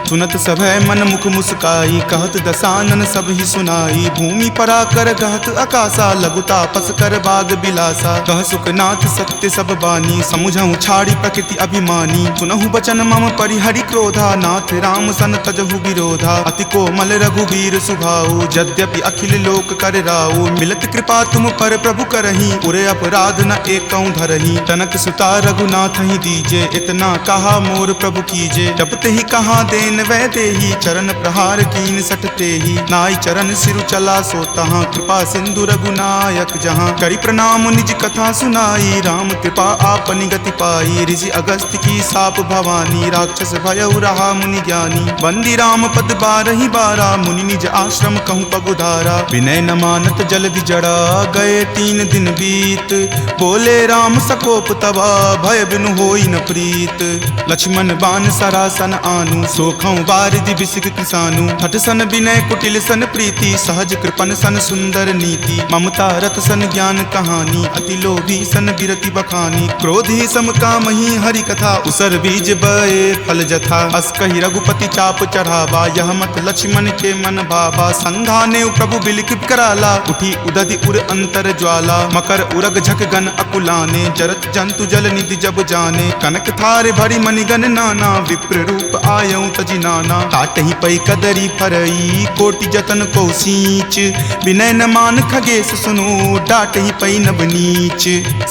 सुनत सभय मन मुख मुस्काई कहत दसानन सब ही सुनाई। भूमि परा कर कहत आकाशा लघु तापस कर बाग बिलासा। कह सुखनाथ सत्य सब बानी समुझहु छाड़ी प्रकृति अभिमानी। सुनहु बचन मम परिहरि क्रोधा नाथ राम सन तजहु विरोधा। अति कोमल रघुवीर सुभाऊ यद्यपि अखिल लोक कर राऊ। मिलत कृपा तुम पर प्रभु करही उरे अपराध न एकऊं धरही। तनक सुता रघुनाथ ही दीजे इतना कहा मोर प्रभु कीजे। जब ते ही कहा देन वै देही चरण प्रहार कीन सटते ही। नाई चरण सिरु चला सो तहाँ कृपा सिंधु रघुनायक जहाँ। करी प्रणाम निज कथा सुनाई राम कृपा आपनि गति पाई। ऋषि अगस्त्य की साप भवानी राक्षस भयउ रहा मुनि ज्ञानी। बंदी राम पद बारहि बारा मुनि निज आश्रम कहूँ पगुधारा। विनय न मानत जल्दि जड़ा गए 3 दिन बीत। बोले राम सकोप तबा भय बिनु होई न प्रीत। लक्ष्मण बान सरासन आनु सोखऊं बारिधि बिसिक किसानु। हठ सन विनय कुटिल सन प्रीति सहज कृपन सन सुंदर नीति। ममता रत सन ज्ञान कहानी अति लोभी सन बिरति बखानी। क्रोधी सम कामहि हरि कथा उसर बीज बए फल जथा। अस कहि रघुपति चाप चढ़ावा यह मत लक्ष्मण के मन भावा। संघाने प्रभु बिलिक कराला उठी उदधि उर अंतर ज्वाला। मकर उरग झक गन अकुलाने जरत जंतु जल निधि जब जाने। कनक थार भरी मणिगन नाना विप्र रूप आयऊ तजि नाना। काटहि पै कदरी फरई कोटि जतन को सींच। विनय न मान खगेश सुनो डाटहि पै नब नीच।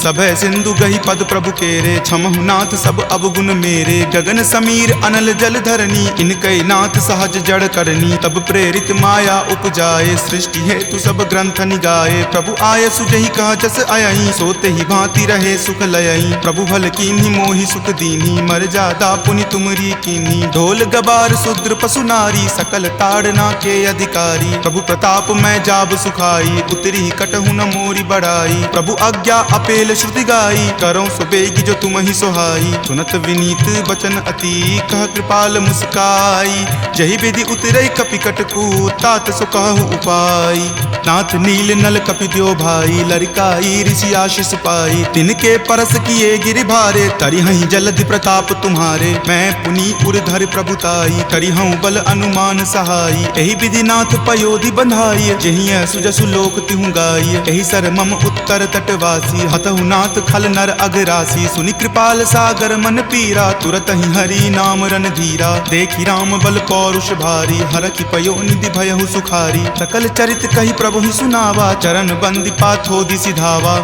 सभय सिंधु गही पद प्रभु केरे क्षमहु नाथ सब अवगुण मेरे। गगन समीर अनल जल धरनी इनकै नाथ सहज जड़ करनी। तब प्रेरित माया उपजाए सृष्टि हेतु सब ग्रंथ निगाए। प्रभु आय सुजहि कह जस अयहि सोते ही भांति रहे सुख लयहि। प्रभु भल कीन्ही मोहि सुख दीन्ही मर्यादा पुनि तुमरी कीन्ही। ढोल गबार शूद्र पशु नारी सकल ताड़ना के अधिकारी। प्रभु प्रताप मैं जाब सुखाई उतरी कटहु न मोरी बढ़ाई। प्रभु आज्ञा अपेल श्रुति गाई करो सुबेगी जो तुम ही सोहाई। सुनत विनीत बचन अति कह कृपाल मुस्काई। जहि विधि उतरई कपि कटकू तात सो कहु उपाय। नाथ नील नल कपि द्यो भाई लरिकाई ऋषि आशीष पाई। तिनके परस किए गिरि भारे तरिहहि जलधि प्रताप तुम्हारे। मैं पुनि उर्धर प्रभुताई करिहऊं बल अनुमान सहाई। एहि विधि नाथ पयोधि बंधाई जहिं सुजसु लोक तिहु गाई। एहि सर मम उत्तर तटवासी हतहु नाथ खल नर अगरासी। सुनि कृपाल सागर मन पीरा तुरत ही हरि नाम रन धीरा। देखि राम बल पौरुष भारी हरखि पयो निधि भयहु सुखारी। सकल चरित कहि प्रभु ही सुनावा चरण बंदी पाथो दिसि धावा।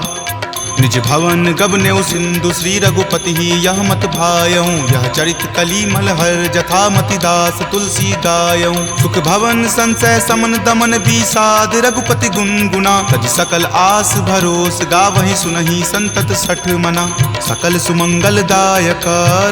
निज भवन गबनेउ सिंधु श्री रघुपति ही यह मत भायऊं। यह चरित कली मलहर जथा मति दास तुलसी गायऊं। सुख भवन संशय समन दमन विषाद रघुपति गुनगुना। तज सकल आस भरोस गावहि सुनहि संतत सठ मना। सकल सुमंगल दायक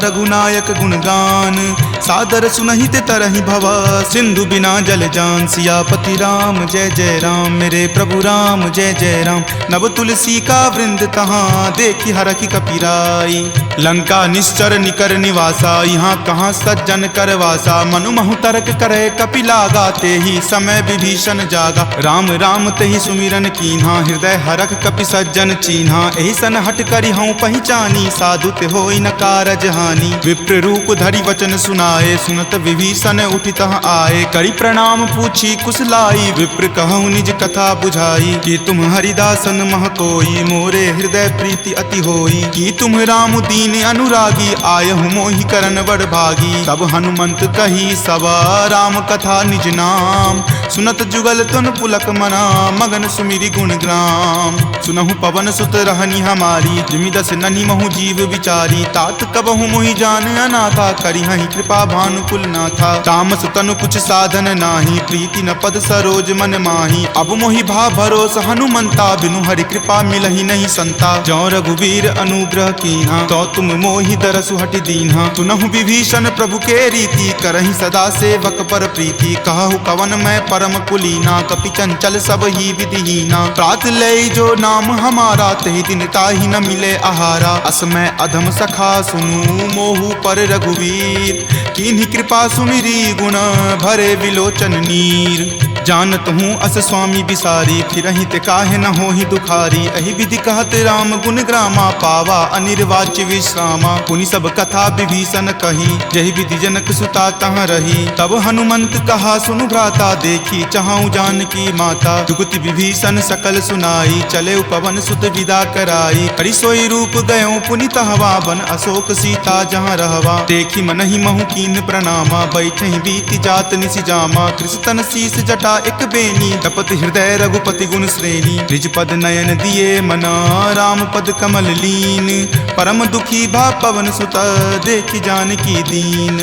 रघुनायक गुणगान सादर सुनहि ते तरहि भव। सिंधु बिना जल जान सियापति राम जय जय राम। मेरे प्रभु राम जय जय राम। नव तुलसी का वृंद तहाँ देखी हरखि कपिराई। लंका निश्चर निकर निवासा यहाँ कहाँ सज्जन करवासा। मनु महु तर्क करे कपि लागा ते ही समय विभीषण जागा। राम राम ते ही सुमिरन कीन्हा हृदय हरख कपि सज्जन चीन्हा। एहि सन हट करि हऊँ पहचानी साधु ते होई न कारज हानि। विप्र रूप धरि वचन सुनाए सुनत विभीषण उठि तहाँ आए। करि प्रणाम पूछी कुशलाई विप्र कहूँ निज कथा बुझाई। कि तुम हरिदासन मह कोई मोरे हृदय प्रीति अति होई। कि तुम राम दीन अनुरागी आयहु मोहि करन बड़ भागी। तब हनुमंत कही सवा राम कथा निज नाम। सुनत जुगल तुन पुलक मना मगन सुमिरि गुण ग्राम। सुनहु पवन सुत रहनी हमारी जिमि दस ननि महु जीव विचारी। तात कबहु मोहि जान अनाथा करिहहि कृपा भानुकुल ना था। तामस तनु कुछ साधन नाही, प्रीति न पद सरोज मन माही। अब मोहि भा भरोस हनुमंता, बिनु हरि कृपा मिलहि नहीं संता। जो रघुवीर अनुग्रह कीन्हा, तो तुम मोहि दरसु हटि दीन्हा। सुनहु विभीषण प्रभु के रीति, करहि सदा सेवक पर प्रीति। कहु कवन मैं परम कुलीना, कपि चंचल सब ही विधिहीना। प्रात लय जो नाम हमारा, तहि दिन ताहि न मिले आहारा। अस मैं अधम सखा सुनु, मोहु पर रघुवीर। कीन्ही कृपा सुमिरी, गुण भरे विलोचन नीर। जानत हूँ अस स्वामी बिसारी, फिरहि ते काहे न होहि दुखारी। एहि विधि कहत राम गुण ग्रामा, पावा अनिर्वाच्य विश्रामा। पुनि सब कथा विभीषण कही, जहि विधि जनक सुता तहाँ रही। तब हनुमंत कहा सुनु भ्राता, देखी चाहूँ जानकी माता। जुगति विभीषण सकल सुनाई, चले पवन सुत विदा कराई। हरि सोई रूप गयो पुनि तहवा, बन अशोक सीता जहाँ रहवा। देखी मनहि महु कीन प्रणामा, बैठहि बीति जात निसि जामा। कृष्ण शीस जटा एक बेनी, तपत हृदय रघुपति गुण श्रेणी। निज पद नयन दिए मना, राम पद कमल लीन। परम दुखी भा पवन सुत, देखि जानकी दीन।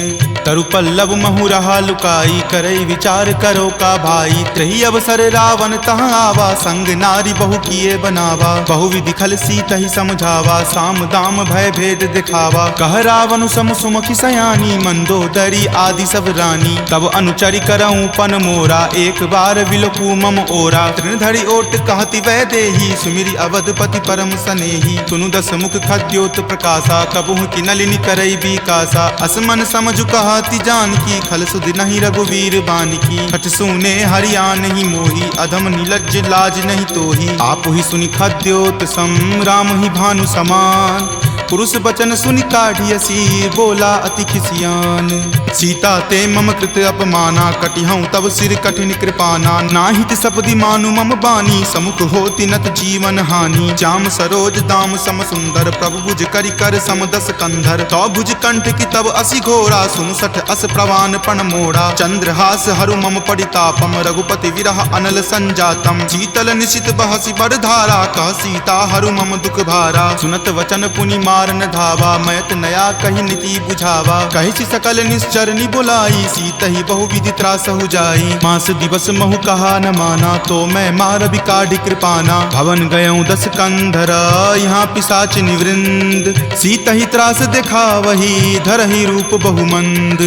तरु पल्लव महु रहा लुकाई, करई विचार करो का भाई। त्रही अवसर रावण तहाँ आवा, संग नारी बहु किए बनावा। बहु विधि खल सीतहि समझावा, साम दाम भय भेद दिखावा। कह रावण सम सुमुखी सयानी, मंदोदरी आदि सब रानी। तब अनुचरि करऊं पन मोरा, एक बार विलोकू मम ओरा। तृणधरि ओट कहति वै देही, सुमिरि अवधपति परम सनेही। सुनु दस मुख खद्योत प्रकाशा, कबहुँ की नलिनी करई बीकासा। असमन समझु कहति जानकी, खल सुधि नहीं रघुवीर बानकी। खट सुने हरिया नहीं मोही, अधम नीलज्ज लाज नहीं तोही। आपु ही सुनि खद्योत सम, राम ही भानु समान। पुरुष बचन सुनि काढ़ियसी, बोला अति खिसियान। सीता ते मम कृत अपमाना, कटिहऊँ तब सिर कठिन कृपाना। नाहित सपदि मानु मम बानी, समुख होति नत जीवन हानि। जाम सरोज दाम सम सुंदर, प्रभु भुज करि कर सम दस कंधर। तो भुज कंठ की तब असी घोरा, सुनु सठ अस प्रवान पण मोड़ा। चंद्रहास हरु मम परितापम, रघुपति विरह अनल संजातम। शीतल निशित बहसी बरधारा, कह सीता हरु मम दुख भारा। सुनत वचन पुनि मारन धावा, मयत नया कही नीति बुझावा। कहि सकल निश्चर नि बुलाई, सीतहि बहु विधि त्रासहु जाई। मास दिवस महु कहा न माना, तो मैं मार बिकाढ़ी कृपाना। भवन गयऊँ दस कंधर, यहाँ पिशाच निवृंद। सीतहि त्रास देखा वही, धरहि रूप बहुमंद।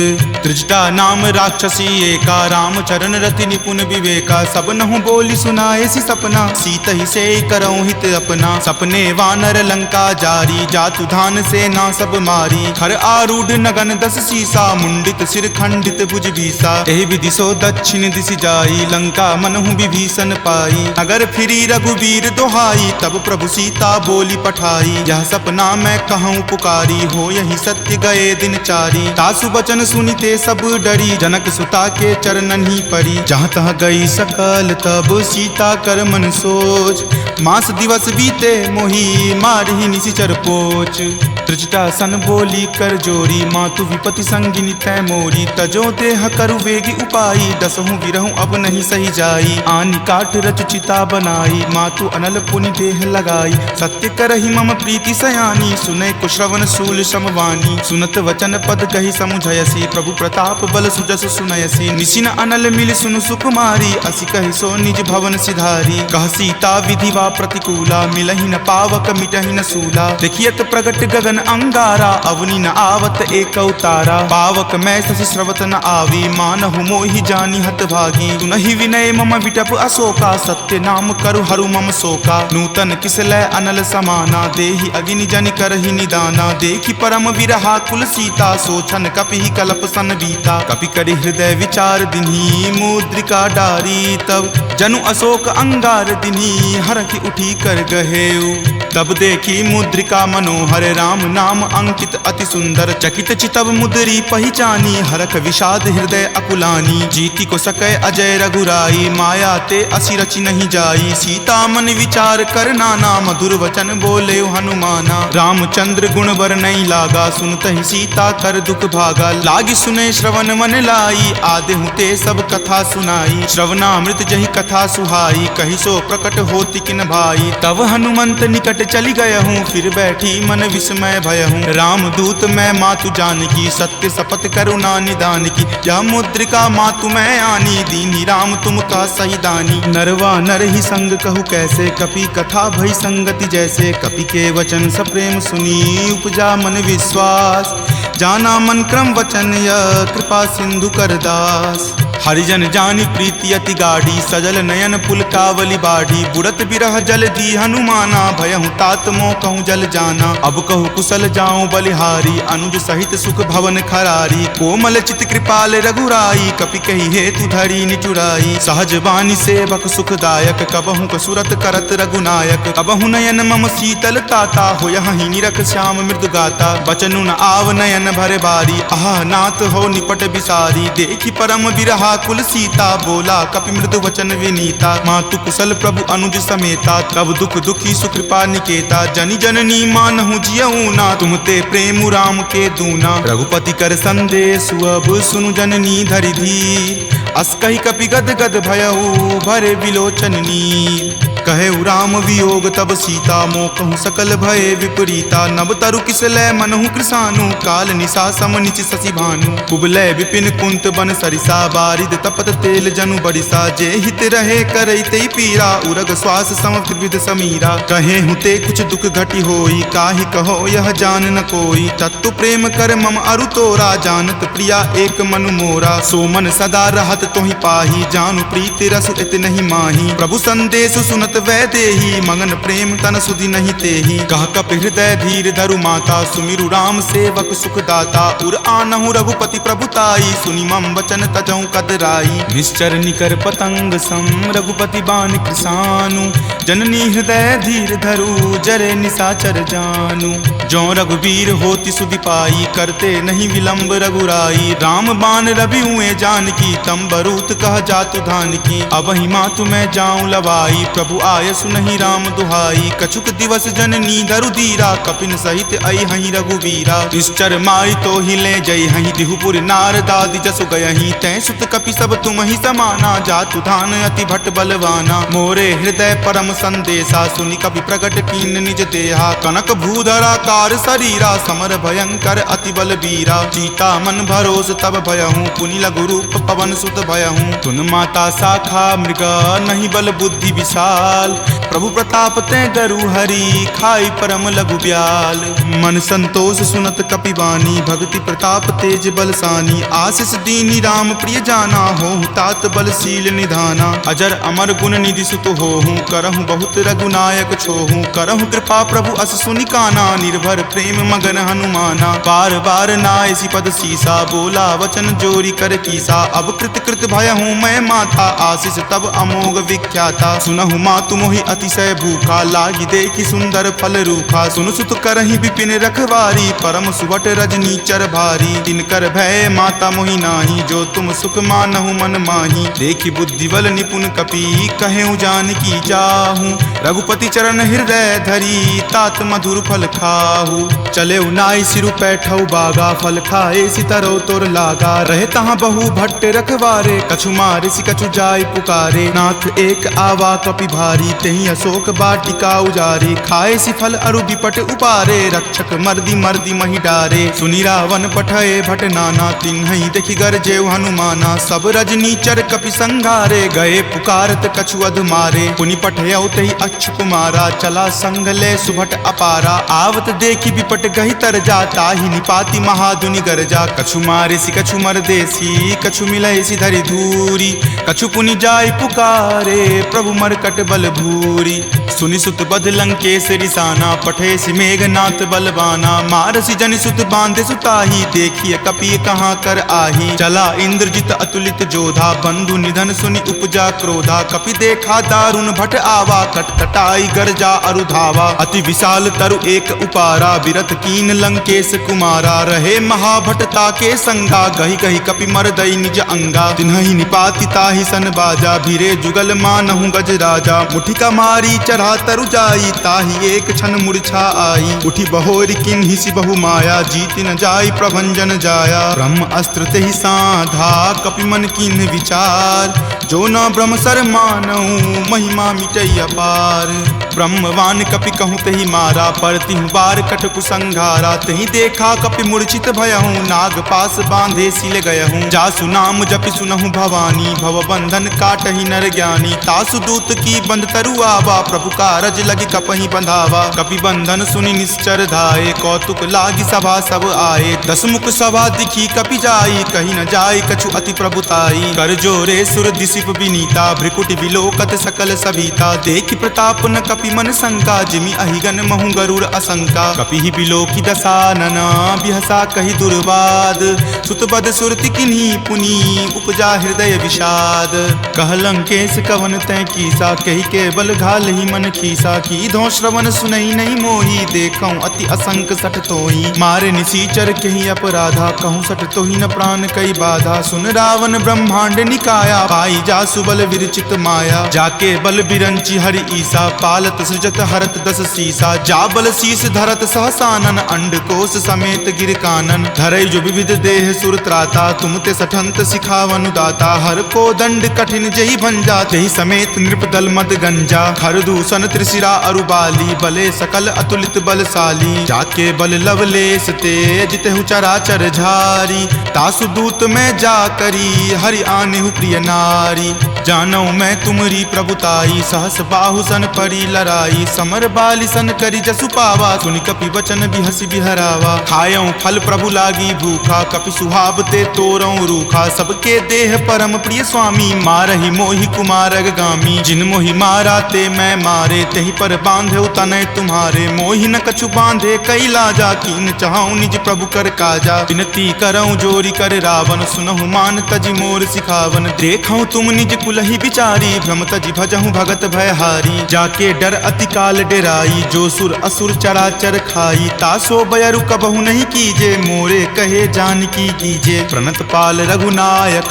त्रिजटा नाम राक्षसी एका, राम चरण रति निपुण विवेका। सब नहु बोली सुनाए सी सपना, सीतहि से करऊँ हित अपना। सपने वानर लंका जारी, जातु धान से ना सब मारी। खर आरूढ़ नगन दस सीसा, मुंडित सिर खंडित भुज भीसा। एहि विधि सो दक्षिण दिशि जाई, लंका मनहु विभीषण पाई। अगर फिरी रघुवीर दोहाई, तब प्रभु सीता बोली पठाई। यह सपना मैं कहूँ पुकारी, हो यही सत्य गए दिन चारी। तासु बचन सुनिते सब डरी, जनक सुता के चरणन ही परी। जहाँ तहाँ गई सकल तब सीता कर मन सोच। मास दिवस बीते मोही, मारहि निशिचर पोच। त्रिजटा सन बोली कर जोरी, मातु विपति संगिनी तै मोरी। तजो देह करु वेगी उपाई, दसहु विरहु अब नहीं सही जाई। आनि काट रच चिता बनाई, मातु अनल पुनि देह लगाई। सत्य करहि मम प्रीति सयानी, सुने कुश्रवण शूल समवानी। सुनत वचन पद कहि समुझयसी, प्रभु प्रताप बल सुजस सुनयसी। निशिन अनल मिल सुनु सुकुमारी, असी कहि सो निज भवन सिधारी। कह सीता विधि वा प्रतिकूला, मिलहि न पावक मिटहि न सूला। देखियत प्रगट गगन अंगारा, अवनि न आवत एक अवतारा। पावक मैं शशि स्रवत न आवी, मानहु मोहि जानी हत भागी। सुनहि विनय मम विटप अशोका, सत्य नाम करु हरु मम शोका। नूतन किसलय अनल समाना, देहि अग्नि जनि करहि निदाना। देखि परम विरहा कुल सीता, सोचन कपिहि कलप सन बीता। कपि करि हृदय विचार दिन्ही, मुद्रिका डारी। तब जनु अशोक अंगार दिन्ही, हरखि उठी कर गहेऊ। तब देखी मुद्रिका मनोहर, राम नाम अंकित अति सुंदर। चकित चितव मुद्री पहिचानी, हरख विषाद हृदय अकुलानी। जीति को सकै अजय रघुराई, माया ते असी रचि नहीं जाई। सीता मन विचार कर नाना, मधुर वचन बोले हनुमाना। रामचंद्र गुण बर नहीं लागा, सुनतहि सीता कर दुख भागा। लागी सुने श्रवण मन लाई, आदेहु ते सब कथा सुनाई। श्रवणामृत जहि कथा सुहाई, कहि सो प्रकट होति किन भाई। तब हनुमंत निकट चली गए हूँ, फिर बैठी मन मन विस्मय भयहूँ। रामदूत मैं मातु जानकी, सत्य शपथ करुणा निदान की। यह मुद्रिका मातु मैं आनी, दीनी राम तुम का सही दानी। नरवा नर ही संग कहु कैसे, कपि कथा भई संगति जैसे। कपि के वचन सप्रेम सुनी, उपजा मन विश्वास। जाना मन क्रम वचन यह, कृपा सिंधु कर दास। हरिजन जानी प्रीति अति गाढ़ी, सजल नयन पुलकावली बाढ़ी। बुड़त बिरह जल दी हनुमाना, भयहु तात मोह कहूँ जल जाना। अब कहूँ कुशल जाऊँ बलिहारी, अनुज सहित सुख भवन खरारी। कोमल चित कृपाल रघुराई, कपि कही हेतु धरी निचुराई। सहज बानी सेवक सुखदायक, कबहु कसुरत करत रघुनायक। कबहु नयन मम शीतल ताता, हो यही निरख श्याम मृदु गाता। बचनु न आव नयन भरे बारी, आह नाथ हो निपट बिसारी। देखी परम बिरहा कुल सीता, बोला कपि मृदु वचन विनीता। मातु कुशल प्रभु अनुज समेता, तब दुख दुखी सुकृपा निकेता। जनि जननी मानहु जियऊ ना, तुम ते प्रेम राम के दूना। रघुपति कर संदेश अब सुनु जननी धरि धीर। अस कहि कपि गद गद भयऊ, भरे विलोचन नीर। कहे राम वियोग तब सीता, मोह कहूँ सकल भय विपरीता। नभ तरु किस लय मनहु कृसानु, काल निशा सम निचि शशि भानु। कुबलय विपिन कुंत बन सरिसा, बारिद तपत तेल जनु बरिसा। जे हित रहे करैते पीरा, उरग श्वास सम त्रिविध समीरा। कहे हुते कुछ दुख घटी होई, काहि कहो यह जान न कोई। तत्तु प्रेम कर मम अरु तोरा, जानत प्रिया एक मनु मोरा। सो मन सदा रहत तोहि पाही, जानु प्रीति रस इत नहीं माही। प्रभु संदेश सुनत वै देही, मगन प्रेम तन सुधि नहीं तेही। कह कपि हृदय धीर धरु माता, सुमिरु राम सेवक सुख दाता। उर आनहु रघुपति प्रभुताई, सुनि मम वचन तजहु कदराई। निश्चर निकर पतंग सम, रघुपति बान कृसानु। जननी हृदय धीर धरु, जरे निशाचर जानु। जो रघुवीर होति सुधि पाई, करते नहीं विलंब रघुराई। राम बान रवि हुए जानकी, तम बरूत कह जातु धान की। अब ही मातु मैं जाऊं लवाई, प्रभु आय सुनहि राम दुहाई। कछुक दिवस जननी धरु धीरा, कपिन सहित आई हहीं रघुवीरा। निश्चर माई तो ही ले जई हहीं, दिहुपुर नार दादि जसु गयहीं। तै सुत कपि सब तुम ही समाना, जातु धान अति भट बलवाना। मोरे हृदय परम संदेशा, सुनि कपि प्रगट कीन निज देहा। कनक भूधरा कार शरीरा, समर भयंकर अति बल बीरा। चीता मन भरोस तब भयहूँ, पुनि लघु रूप पवन सुत भयहूँ। तुन माता शाखा मृग, नहीं बल बुद्धि विशाल। प्रभु प्रताप ते गरु हरि, खाई परम लघु ब्याल। मन संतोष सुनत कपि बानी, भक्ति प्रताप तेज बलसानी। आशीष दीनी राम प्रिय जाना, होहु तात बलशील निधाना। अजर अमर गुण निधि सुत होहूँ, करहूँ बहुत रघुनायक छोहूँ। करहूँ कृपा प्रभु अस सुनि काना, निर्भर प्रेम मगन हनुमाना। बार बार नायसी पद सीसा, बोला वचन जोरी कर कीसा। अब कृत कृत भयहूँ मैं माता, आशीष तब अमोघ विख्याता। सुनहु मातु मोहि अतिशय भूखा, लागी देखी सुंदर फल रूखा। सुन सुत करहि विपिन रखवारी, परम सुबट रजनी चर भारी। तिनकर भय माता मोहि नाही, जो तुम सुख मानहु मन माही। देखी बुद्धि बल निपुण कपि, कहेउ जानकी जाहू। रघुपति चरण हृदय धरी, तात मधुर फल खाहू। चले नाई सिरु पैठौ बागा, फल खाए सितरो तोर लागा। रहे तहाँ बहु भट्ट रखवारे, कछु मारे सि कछु जाय पुकारे। नाथ एक आवा कपि भारी, तेहि अशोक बाटिका उजारे। खाए सि फल अरु बिपट उपारे, रक्षक मर्दी मर्दी महि डारे। सुनि रावण पठये भट नाना, तिन्हि देखि गरजेउ हनुमाना। सब रजनी चर कपि संघारे, गए पुकारत कछु अधु मारे। पुनि पठयउ तेहि अच्छु कुमारा, चला संग ले सुभट अपारा। आवत देखि बिपट गहि तर जा, ताहि निपाति महाधुनि गरजा। कछु मारे सि कछु मर देसी, कछु मिलय सि धरि धूरी। कछु पुनि जाय पुकारे, प्रभु मरकट बल भूरी। सुनि सुत बध लंकेश रिसाना, पठे सि मेघनाथ बलवाना। मारसि जनि सुत बांधे सुताही, देखिए कपि कहाँ कर आही। चला इंद्रजित अतुलित जोधा, बंधु निधन सुनि उपजा क्रोधा। कपि देखा दारुण भट आवा, कटकटाई गरजा अरु धावा। अति विशाल तरु एक उपारा, बिरत कीन लंकेश कुमारा। रहे महाभटता के संगा, गहि गहि कपि मर दई निज अंगा। तिन्हि निपाति ताहि सन बाजा, भीरे जुगल मानहु गज राजा। मुठिका मारी चढ़ा तरु जाई, ताहि एक क्षण मूर्छा आई। उठी बहोरी किन्हि सि बहु माया, जीत न जाई प्रभंजन जाया। ब्रह्म अस्त्र तेहि साधा, कपि मन किन्ह विचार। जो न ब्रह्म सर मानऊ, महिमा मिटई अपार। ब्रह्मवान कपि कहूँ तेहि मारा, पर तिहु बार कटकु संघारा। तेहि देखा कपि मूर्छित भयहूँ, नाग पास बांधे सिल गयहूँ। जासु नाम जपि सुनहु भवानी, भव बंधन काटहि नर ज्ञानी। तासु दूत की बंध तरु आवा, प्रभु कारज लगी कपहि बंधावा। कपि बंधन सुनि निश्चर धाये, कौतुक लागी सभा सब आए। दस मुख सभा दिखी कपि जाई, कही न जाय कछु अति प्रभुताई। कर जोरे सुर दिसिप विनीता, भ्रिकुटि विलोकत सकल सभीता। देखि प्रताप न कपि मन शंका, जिमि अहिगन महु गरुड़ असंका। कपि ही बिलोकि दसानना, बिहसा कहि दुर्वाद। सुतबद सुरति किन्ही पुनी, उपजा हृदय विषाद। कह लंकेश कवन तै कीसा, कहि केवल घालहि मन खीसा। की धो श्रवण सुनई नहीं मोही, देखऊं अति असंक सठ तोही। मारे निसीचर कहि अपराधा, कहूँ सठ तोही न प्राण कई बाधा। सुन रावण ब्रह्मांड निकाया, पाई जासु बल विरचित माया। जाके बल बिरंची हरि ईसा, पालत सृजत हरत दस सीसा। जा बल शीस धरत सहसानन, अंड कोश समेत गिर कानन। धरई जो विविध देह सुर त्राता, तुम ते सठंत सिखावनु दाता। हर को दंड कठिन जही भंजा, तेहि समेत नृप दल मद गंजा। खर दूषण त्रिशिरा अरुबाली, बले सकल अतुलित बलशाली। जाके बल लवलेश तेज, तेहु चराचर झारी। तासु दूत में जा करी, हरि आनेहु प्रिय नारी। जानौ मैं तुमरी प्रभुताई, सहस बाहु सन परी लराई। समर बाली सन करी जसु पावा, सुनि कपि वचन बिहसि बिहरावा। खायऊं फल प्रभु लागी भूखा, कपि सुहाव ते तोरऊं रूखा। सबके देह परम प्रिय स्वामी, मारहि मोहि कुमारग गामी। जिन मोहि मारा ते मैं मारे, तेहि पर बांधे तनय तुम्हारे। मोहि न कछु बांधे कई लाजा, कीन चाहूं निज प्रभु कर काजा। विनती करऊं जोरी कर रावण, सुनहु मान तजि मोर सिखावन। देखऊं तुम निज कुलहि विचारी, भ्रम तजि भजहु भगत भयहारी। जाके डर अति काल डेराई, जो सुर असुर चराचर खाई। तासो बयरु कबहु नहीं कीजे, मोरे कहे जानकी कीजे। प्रणत पाल रघुनायक,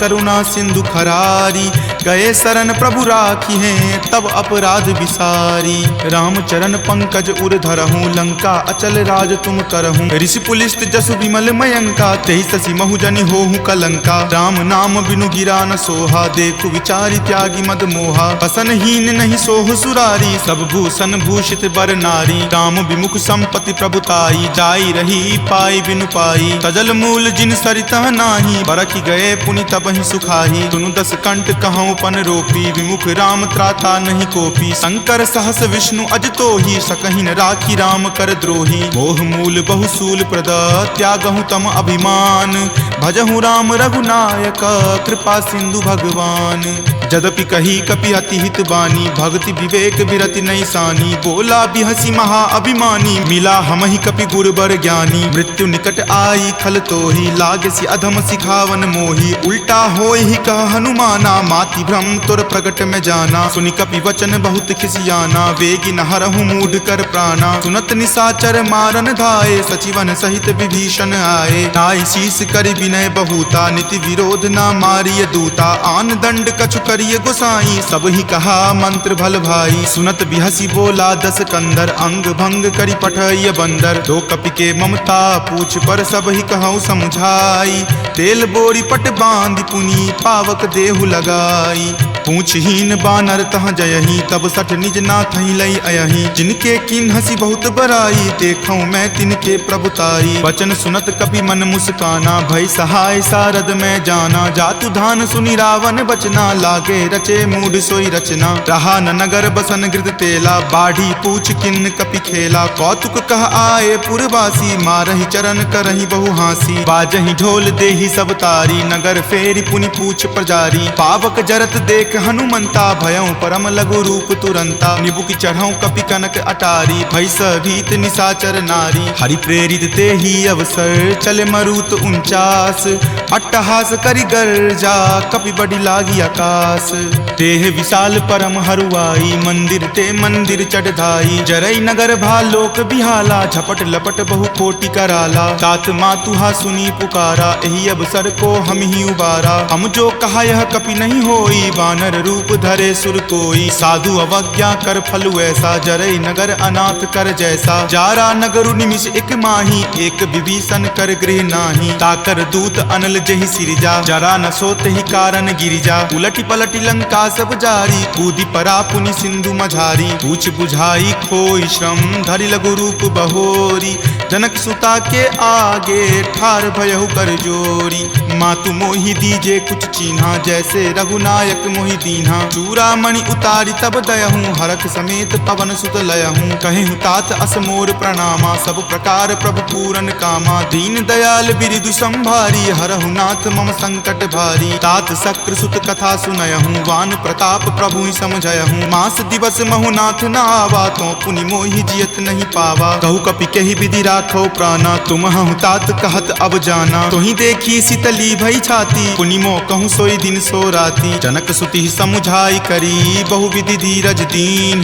करुणा सिंधु खरारी। गए शरण प्रभु राखी हैं, तब अपराध विसारी। राम चरण पंकज उर धरहूँ, लंका अचल राज तुम करहूँ। ऋषि पुलिस्त जसु विमल मयंका, तेहि ससी महु जनि होहु कलंका। राम नाम बिनु गिरा न सोहा, देखु विचारी त्यागी मद मोहा। बसनहीन नहीं सोह सुरारी, सब भूषण भूषित बर नारी। राम विमुख संपत्ति प्रभुताई, जाई रही पाई बिनु पाई। तजल मूल जिन सरिता नाही, बरखि गए पुनि तबहि सुखाही। सुनु दस कंठ कहूँ पन रोपी, विमुख राम त्राता नहीं कोपी। शंकर सहस विष्णु अज तोही, सकहि न राखी राम कर द्रोही। मोह मूल बहुसूल प्रद, त्यागहु तम अभिमान। भजहु राम रघुनायक, कृपा सिंधु भगवान। जदपि कही कपि अति हित बानी, भक्ति विवेक विरति नहीं सानी। बोला बिहसी महा अभिमानी, मिला हमहि कपि गुरबर ज्ञानी। मृत्यु निकट आई खल तोही, लागसी अधम सिखावन मोही। उल्टा होय ही कह हनुमाना, माति भ्रम तुर प्रगट में जाना। सुनि कपि वचन बहुत खिसियाना, वेगी न हरहु मूढ़ कर प्राणा। सुनत निसाचर मारन धाये, सचिवन सहित विभीषण आए। नाई शीस करि विनय बहुता, नीति विरोध न मारिय दूता। आन दंड कछु करिय गोसाई, सब ही कहा मंत्र भल भाई। सुनत बिहसी बोला दस कंदर, अंग भंग करि पठय बंदर। दो कपि के ममता पूछ पर, सब ही कहूँ समझाई। तेल बोरी पट बांध पुनी, पावक देहु लगाई। पूछहीन बानर तह जयही, तब सठ निज नाथहि लई अयही। जिनके किन हसी बहुत बराई, देखूं मैं तिनके प्रभुताई। वचन सुनत कपि मन मुस्काना, भय सहाय सारद में जाना। जातु धान सुनि रावण बचना, लागे रचे मूढ़ सोई रचना। रहा न नगर बसन गृत तेला, बाढ़ी पूछ किन्न कपि खेला। कौतुक कह आए पुरवासी, मारहि चरण करहि बहु हासी। बाजहि ढोल देहि सब तारी, नगर फेरी पुनि पूछ प्रजारी। पावक जरत देख हनुमंता, भयं परम लघु रूप तुरंता। निबुक चढ़ऊ कपि कनक अटारी, भई भीत निशाचर नारी। हरि प्रेरित ते ही अवसर, चले मरुत 49। अट्टहास करि गर्जा, कपि बड़ी लागी आकाश। देह विशाल परम हरुआई, मंदिर ते मंदिर चढ़ाई। जरई नगर भालोक बिहाला, झपट लपट बहु कोटि कराला। तात मातुहा सुनी पुकारा, एही अवसर को हम ही उबारा। हम जो कहा यह कपि नहीं होई, वानर रूप धरे सुर कोई। साधु अवज्ञा कर फलु ऐसा, जरई नगर अनाथ कर जैसा। जारा नगरु निमिष एक माही, एक विभीषण कर गृह नाही। ताकर दूत अनल जहि सिरजा, जरा न सोते ही कारण गिरिजा। उलटी पलटी लंका सब जारी, कूदी परा पुनि सिंधु मझारी। पूछ बुझाई खोई श्रम, धरि लघु रूप बहोरी। जनक सुता के आगे, ठार भयहु कर जोरी। मातु मोहि दीजे कुछ चीन्हा, जैसे रघुनायक मोहि दीन्हा। चूड़ामणि उतारी तब दयहूँ, हरख समेत पवन सुत लयहूँ। कहेहूँ तात असमोर प्रणामा, सब प्रकार प्रभु पूरन कामा। दीन दयाल बिरिदु संभारी, हरहु नाथ मम संकट भारी। तात शक्र सुत कथा सुनयहूँ, वान प्रताप प्रभु ही समझयहूँ। मास दिवस महु नाथ न आवा, तो पुनि मोहि जियत नहीं पावा। कहु कपि केहि विधि राखो प्राणा, तुम हूँ तात कहत अब जाना। तुहि देखी शीतली भई छाती, पुनि मो कहूँ सोई दिन सो राती। जनक सुति समुझाई करी, बहु विधि धीरज दीन।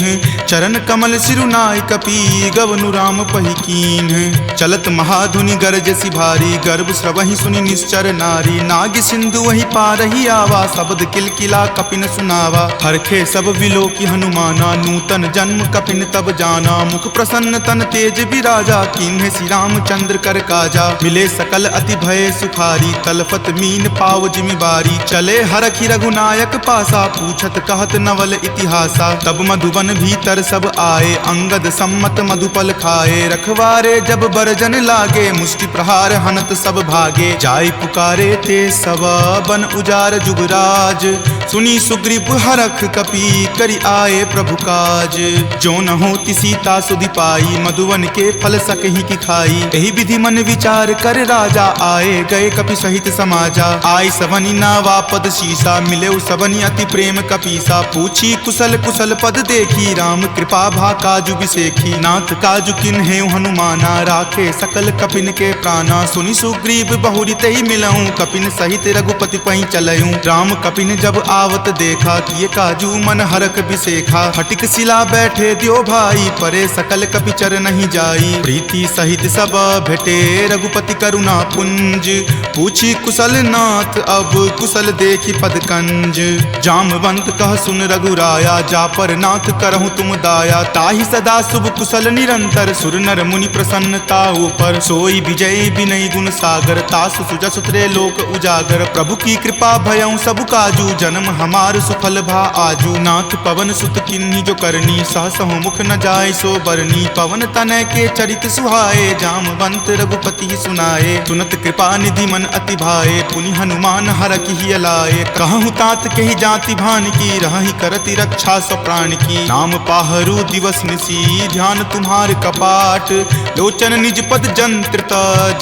चरण कमल सिरुनाई कपि, गवनु राम पहि कीन। चलत महाधुनि गरजसि भारी, गर्भ स्रवहि सुनि निश्चर नारी। नाग सिंधु वही पारही आवा, शब्द किलकिला कपिन सुनावा। हरखे सब विलोकी हनुमाना, नूतन जन्म कपिन तब जाना। मुख प्रसन्न तन तेज विराजा, कीन्हे श्री रामचंद्र कर काजा। मिले सकल अति भय सुखारी, तलफत मीन पाव जिमिबारी। चले हरखि रघुनायक पासा, पूछत कहत नवल इतिहासा। तब मधुबन भीतर सब आए, अंगद सम्मत मधुपल खाए। रखवारे जब बरजन लागे, मुष्टि प्रहार हनत सब भागे। जाय पुकारे ते सब, बन उजार जुगराज। सुनी सुग्रीव हरख कपि, करि आए प्रभु काज। जो न होति सीता सुधि पाई, मधुवन के फल सकहि की खाई। एहि विधि मन विचार कर राजा, आए गए कपि सहित समाजा। आई सवनि नावा पद शीसा, मिले सबनि अति प्रेम कपीसा। पूछी कुशल कुशल पद देखी, राम कृपा भा काजु बिसेखी। नाथ काजु किन्हे हनुमाना, राखे सकल कपिन के प्राणा। सुनि सुग्रीव बहुरी तेहि मिलऊं, कपिन सहित रघुपति पहि चलऊं। राम कपिन जब आवत देखा, किए काजू मन हरख बिसेखा। फटिक शिला बैठे द्यो भाई, परे सकल कपि चर नहीं जाई। प्रीति सहित सब भेटे, रघुपति करुणा पुंज। पूछी कुशल नाथ अब, कुशल देखी पद कंज। जामवंत कह सुन रघुराया, जा पर नाथ करहु तुम दाया। ताहि सदा शुभ कुशल निरंतर, सुर नर मुनि प्रसन्नता ऊपर। सोई विजय विनय गुण सागर, तासु सुजस त्रय लोक उजागर। प्रभु की कृपा भयउ सब काजू, जन्म हमार सुफल भा आजू। नाथ पवन सुत किन्ही जो करनी, सहसहु मुख न जाय सो बरनी। पवन तनय के चरित सुहाए, जामवंत रघुपति सुनाए। सुनत कृपा निधि मन अति भाए, पुनि हनुमान हरखि हिय लाए। कहूँ तात के ही जाति भान की, रहहि करति रक्षा सब प्राण की। नाम पाहरू दिवस निसी, ध्यान तुम्हार कपाट। लोचन निज पद जंत्रित,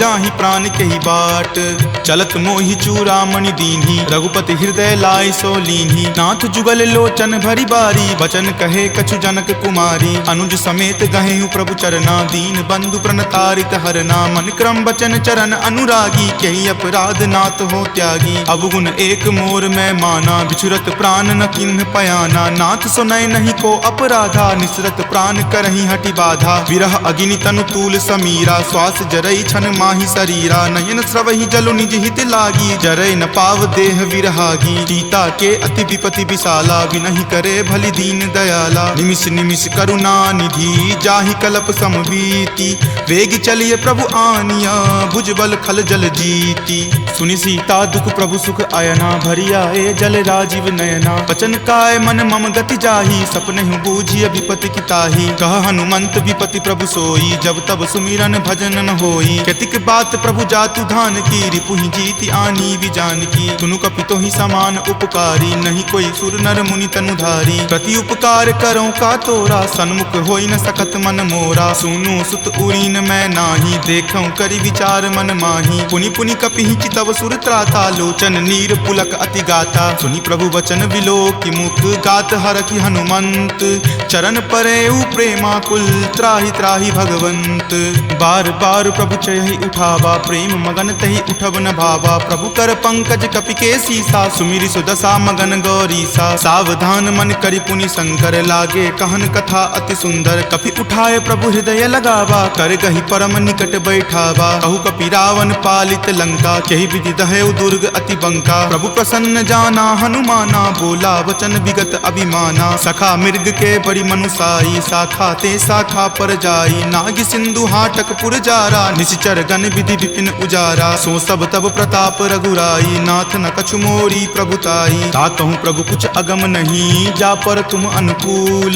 जाहि प्राण के ही बाट। चलत मोहि चूड़ामणि दीन्ही, रघुपति हृदय लाय सो लीन्ही। नाथ जुगल लोचन भरी बारी, बचन कहे कछु जनक कुमारी। अनुज समेत गहेहु प्रभु चरना, दीन बंधु प्रणतारित हरना। मन क्रम बचन चरण अनुरागी, कही अपराध नाथ हो त्यागी। अवगुण एक मोर में माना, बिछुरत प्राण न किन्ह पयाना। नाथ सुनय नहीं को अपराधा, निसरत प्राण करहि हटि बाधा। विरह अग्नि तनु तूल समीरा, श्वास जरई छन माही शरीरा। नयन स्रवहि जलु निज हित लागी, जरय न पाव देह विरहागी। सीता के अति विपति विशाला, विनहि करे भलि दीन दयाला। निमिष निमिष करुणा निधि, जाहि कलप समबीति। वेग चलिए प्रभु आनिया, भुजबल खल जल जीती। सुनि सीता दुख प्रभु सुख आयना, भरी आए जल राजीव नयना। बचन काय मन मम गति जाही, सपनेहु बूझिय विपति की ताही। कह हनुमंत विपति प्रभु सोई, जब तब सुमिरन भजन न होई। केतिक बात प्रभु जातु धान की, रिपुहि जीति आनी विजान की। सुनु कपि तोहि समान उपकार, पारी, नहीं कोई सुर नर मुनि तनुधारी। प्रति उपकार करो का तोरा, सन्मुख होई न सकत मन मोरा। सुनु सुत उरीन मैं नाही, देखऊं करि विचार मन माही। पुनि पुनि कपिहि चितव सुर त्राता, लोचन नीर पुलक अति गाता। सुनि प्रभु वचन विलोकि मुख, गात हरखि हनुमंत। चरण परेउ प्रेमाकुल, त्राहि त्राहि भगवंत। बार बार प्रभु चयहि उठावा, प्रेम मगन तहि उठब न भावा। प्रभु कर पंकज कपि के सीसा, सुमिरि सुदशा मगन गौरीसा। सावधान मन करि पुनि शंकर, लागे कहन कथा अति सुंदर। कपि उठाए प्रभु हृदय लगावा, कर गहि परम निकट बैठावा। कहु कपि रावण पालित लंका, केहि विधि दहेउ दुर्ग अति बंका। प्रभु प्रसन्न जाना हनुमाना, बोला वचन विगत अभिमाना। सखा मृग के बड़ी मनुसाई, शाखा ते शाखा पर जाई। नाग सिंधु हाटक पुर जारा, निश्चर गण विधि विपिन उजारा। सो सब तब प्रताप रघुराई, नाथ न कछु मोरी प्रभुताई। ता कहूँ प्रभु कुछ अगम नहीं, जा पर तुम अनुकूल।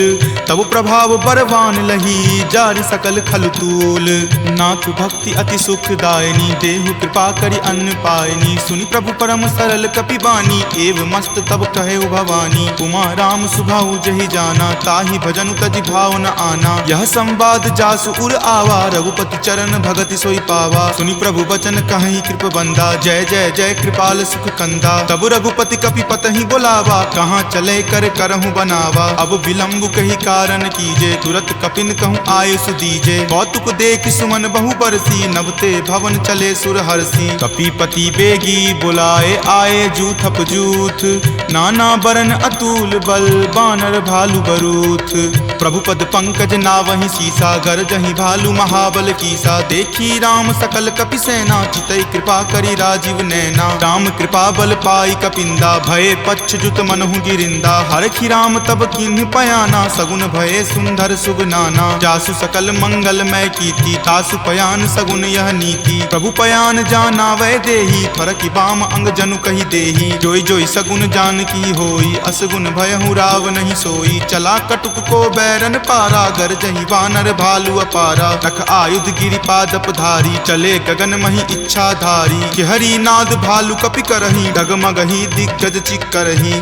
तब प्रभाव बरवान लही, जारि सकल खलतूल। नाथ भक्ति अति सुखदायनी, देहु कृपा करि अन्न पायनी। सुनि प्रभु परम सरल कपिबानी, एव मस्त तब कहे भवानी। उमा राम सुभाऊ जहि जाना, ताहि भजनु तजि भाव न आना। यह संवाद जासु उर आवा, रघुपति चरण भगति सोई पावा। सुनि प्रभु वचन कहि कृप बंदा, जय जय जय कृपाल सुख कंदा। तब रघुपति कपि पतहि बोलावा, कहाँ चले कर करहु बनावा। अब विलंब कही कारण कीजे, तुरत कपिन कहूँ आयुष दीजे। कौतुक देख सुमन बहु बरसी, नवते भवन चले सुर हरसी। कपिपति बेगी बुलाए, आए जूथप जूथ। नाना बरन अतुल बल, बानर भालु बरूथ। प्रभु पद पंकज नावहि सीसा, गरजहि भालु महाबल कीसा। देखी राम सकल कपि सेना, चितई कृपा करि राजीव नैना। राम कृपा बल पाई कपिंदा, भये पच्छ जुत मनहु गिरिंदा। हरखि राम तब किन्हि पयाना, सगुन भये सुंदर सुगनाना। जासु सकल मंगलमय कीर्ति, तासु पयान सगुन यह नीति। प्रभु पयान जाना वै देही, फरकि बाम अंग जनु कहि देही। जोई जोई सगुन जान की होई, असगुन भयहु राव नहीं सोई। चला कटुक को बैरन पारा, गरजहि वानर भालु अपारा। रख आयुध गिरि पादप धारी, चले गगन मही इच्छा धारी। कि हरि नाद भालु कपि करही, डगमगहि दिग्गज चिक्करही।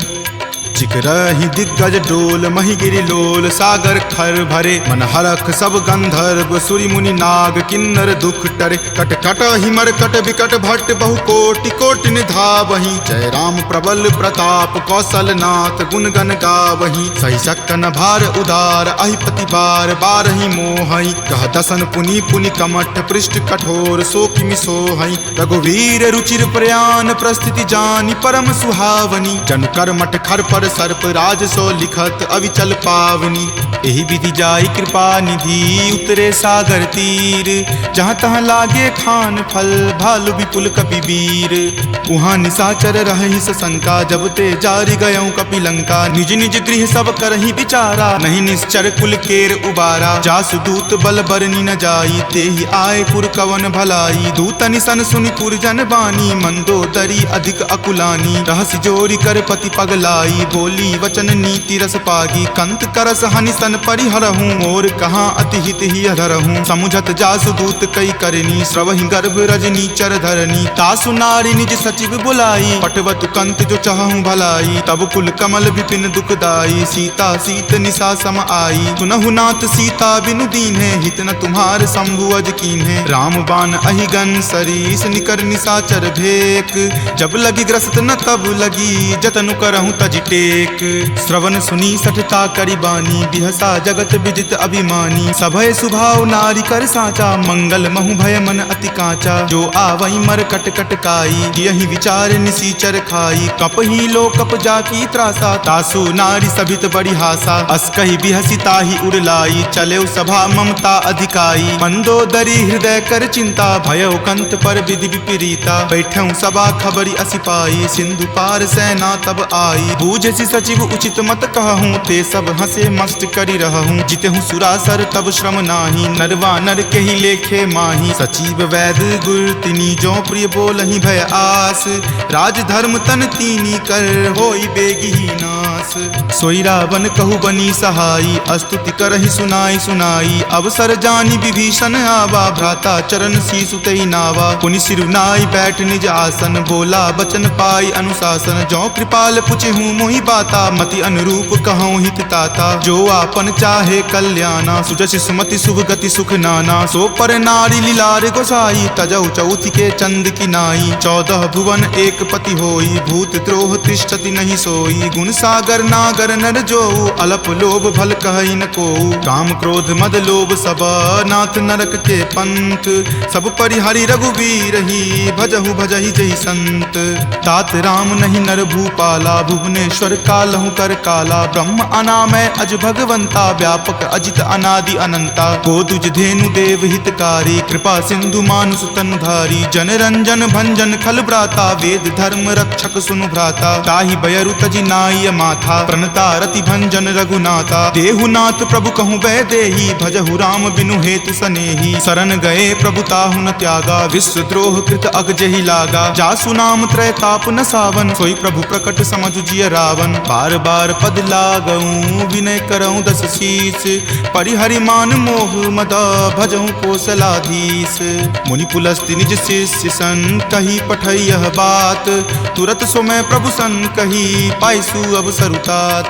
चिकरहि दिग्गज डोल, मही गिरि लोल। सागर खर भरे मन हरख, सब गंधर्व सुरि मुनि नाग। किन्नर दुख टरे, कट कट हिमर कट विकट भट्ट। बहु कोटि कोटि निधावहि, जय राम प्रबल प्रताप। कौशल नाथ गुण गण गावहि, सही सकन भार उदार। अहिपति बार बारहि मोहहि, कह दसन पुनि पुनि कमठ। पृष्ठ कठोर सो किमि सोहहि, रघुवीर रुचिर प्रयान। प्रस्थिति जानि परम सुहावनी, जनु कर मठ खर पर सर्प। राज सो लिखत अविचल पावनी, एहि विधि जाई कृपा निधि। उतरे सागर तीर, जहाँ तहाँ लागे खान फल। भालु विपुल कपि वीर, उहाँ निशाचर रहि शंका। जब ते जारि गयऊँ कपि लंका, निज निज गृह सब करहि विचारा। नहीं निश्चर कुल केर उबारा, जासु दूत बल बरनी न जाई। तेहि आए पुर कवन भलाई, दूतनि सन सुनि पुर जन बानी। मंदोदरी अधिक अकुलानी, रहसि जोरी कर पति पगलाई। बोली वचन नीति रस पागी, कंत करस हनि सन परिहरहूँ। मोर कहाँ अति हित ही धरहूँ, समुझत जासु दूत कई करनी। स्रवहि गर्भ रजनी चर धरनी, तासु नारी निज सचिव बुलाई। पटवतु कंत जो चाहूँ भलाई, तब कुल कमल विपिन दुखदाई। सीता सीत निशा सम आई, सुनहु नाथ सीता बिनु दीन्हे। हित न तुम्हार शंभु अज कीन्हे, राम बाण अहिगन सरीस। निकर निशाचर भेक, जब लगी ग्रस्त न तब लगी। जतनु करहूँ तज टेक, श्रवण सुनी सठता करि बानी। बिहसा जगत विदित अभिमानी, सभय सुभाव नारी कर साचा। मंगल महु भय मन अति काचा, जो आवई मर कट कट काई। यही विचार निसीचर खाई, कपहि लो कप जाकी त्रासा। तासु नारी सभित बड़ी हासा, अस कहि बिहसी ताहि उड़लाई। चले सभा ममता अधिकाई, मंदोदरी हृदय कर चिंता। भयो कंत पर विधि विपरीता, बैठऊँ सभा खबरी असी पाई। सिंधु पार सेना तब आई, बूझसी सचिव उचित मत कहूँ। ते सब हंसे मस्त करी रहूँ, जितहूँ सुरासर तब श्रम नाही। नरवा नर के ही लेखे माही, सचिव वैद गुर तिनी। जो प्रिय बोलहि भय आस, राज धर्म तन तीनी कर। होई बेगी ही नास, सोई रावण कहु बनी सहाई, स्तुति करहि सुनाई सुनाई। अवसर जानी विभीषण आवा, भ्राता चरण शीसु तई नावा। पुनि सिरुनाई बैठ निज आसन, बोला बचन पाई अनुशासन। जो कृपाल पुछहु मोहि बाता, मति अनुरूप कहूँ हित ताता। जो आपन चाहे कल्याणा, सुजसि सुमति शुभ गति सुख नाना। सो पर नारी लीलार गोसाई, तजहु चौथि के चंद की नाई। 14 भुवन एक पति होई, भूत द्रोह तिष्ठति नहीं सोई। गुण सागर नागर नर जो, अलप लोभ भल कहई न को। काम क्रोध मद लोभ सब, नाथ नरक के पंथ। सब परिहरि रघुवीर ही, भजहु भजहि जहि संत। तात राम नहीं नर भूपाला, भुवनेश्वर कालहु कर काला। ब्रह्म अनामय अज भगवंता, व्यापक अजित अनादि अनंता। गोदुज धेनु देव हितकारी, कृपा सिंधु मानुष तनुधारी। जन रंजन भंजन खल भ्राता, वेद धर्म रक्षक सुनु भ्राता। ताहि बयरु तजि नाई माथा, प्रणता रति भंजन रघुनाथा। देहुनाथ प्रभु कहूँ वै देही, भजहु राम बिनु हेतु सनेही। शरण गए प्रभु ताहु न त्यागा, विश्व द्रोह कृत अग जेहि लागा। जासु नाम त्रय ताप न सावन, सोई प्रभु प्रकट समझु जिय रावण। बार बार पद लागऊं, विनय करऊं दस शीस। परिहरि मान मोह मद, भजहु कौशलाधीश। मुनि पुलस्ति निज शिष्य सन, कही पठई यह बात। तुरत सो मैं प्रभु सन कही, पाइसु अवसर उतात।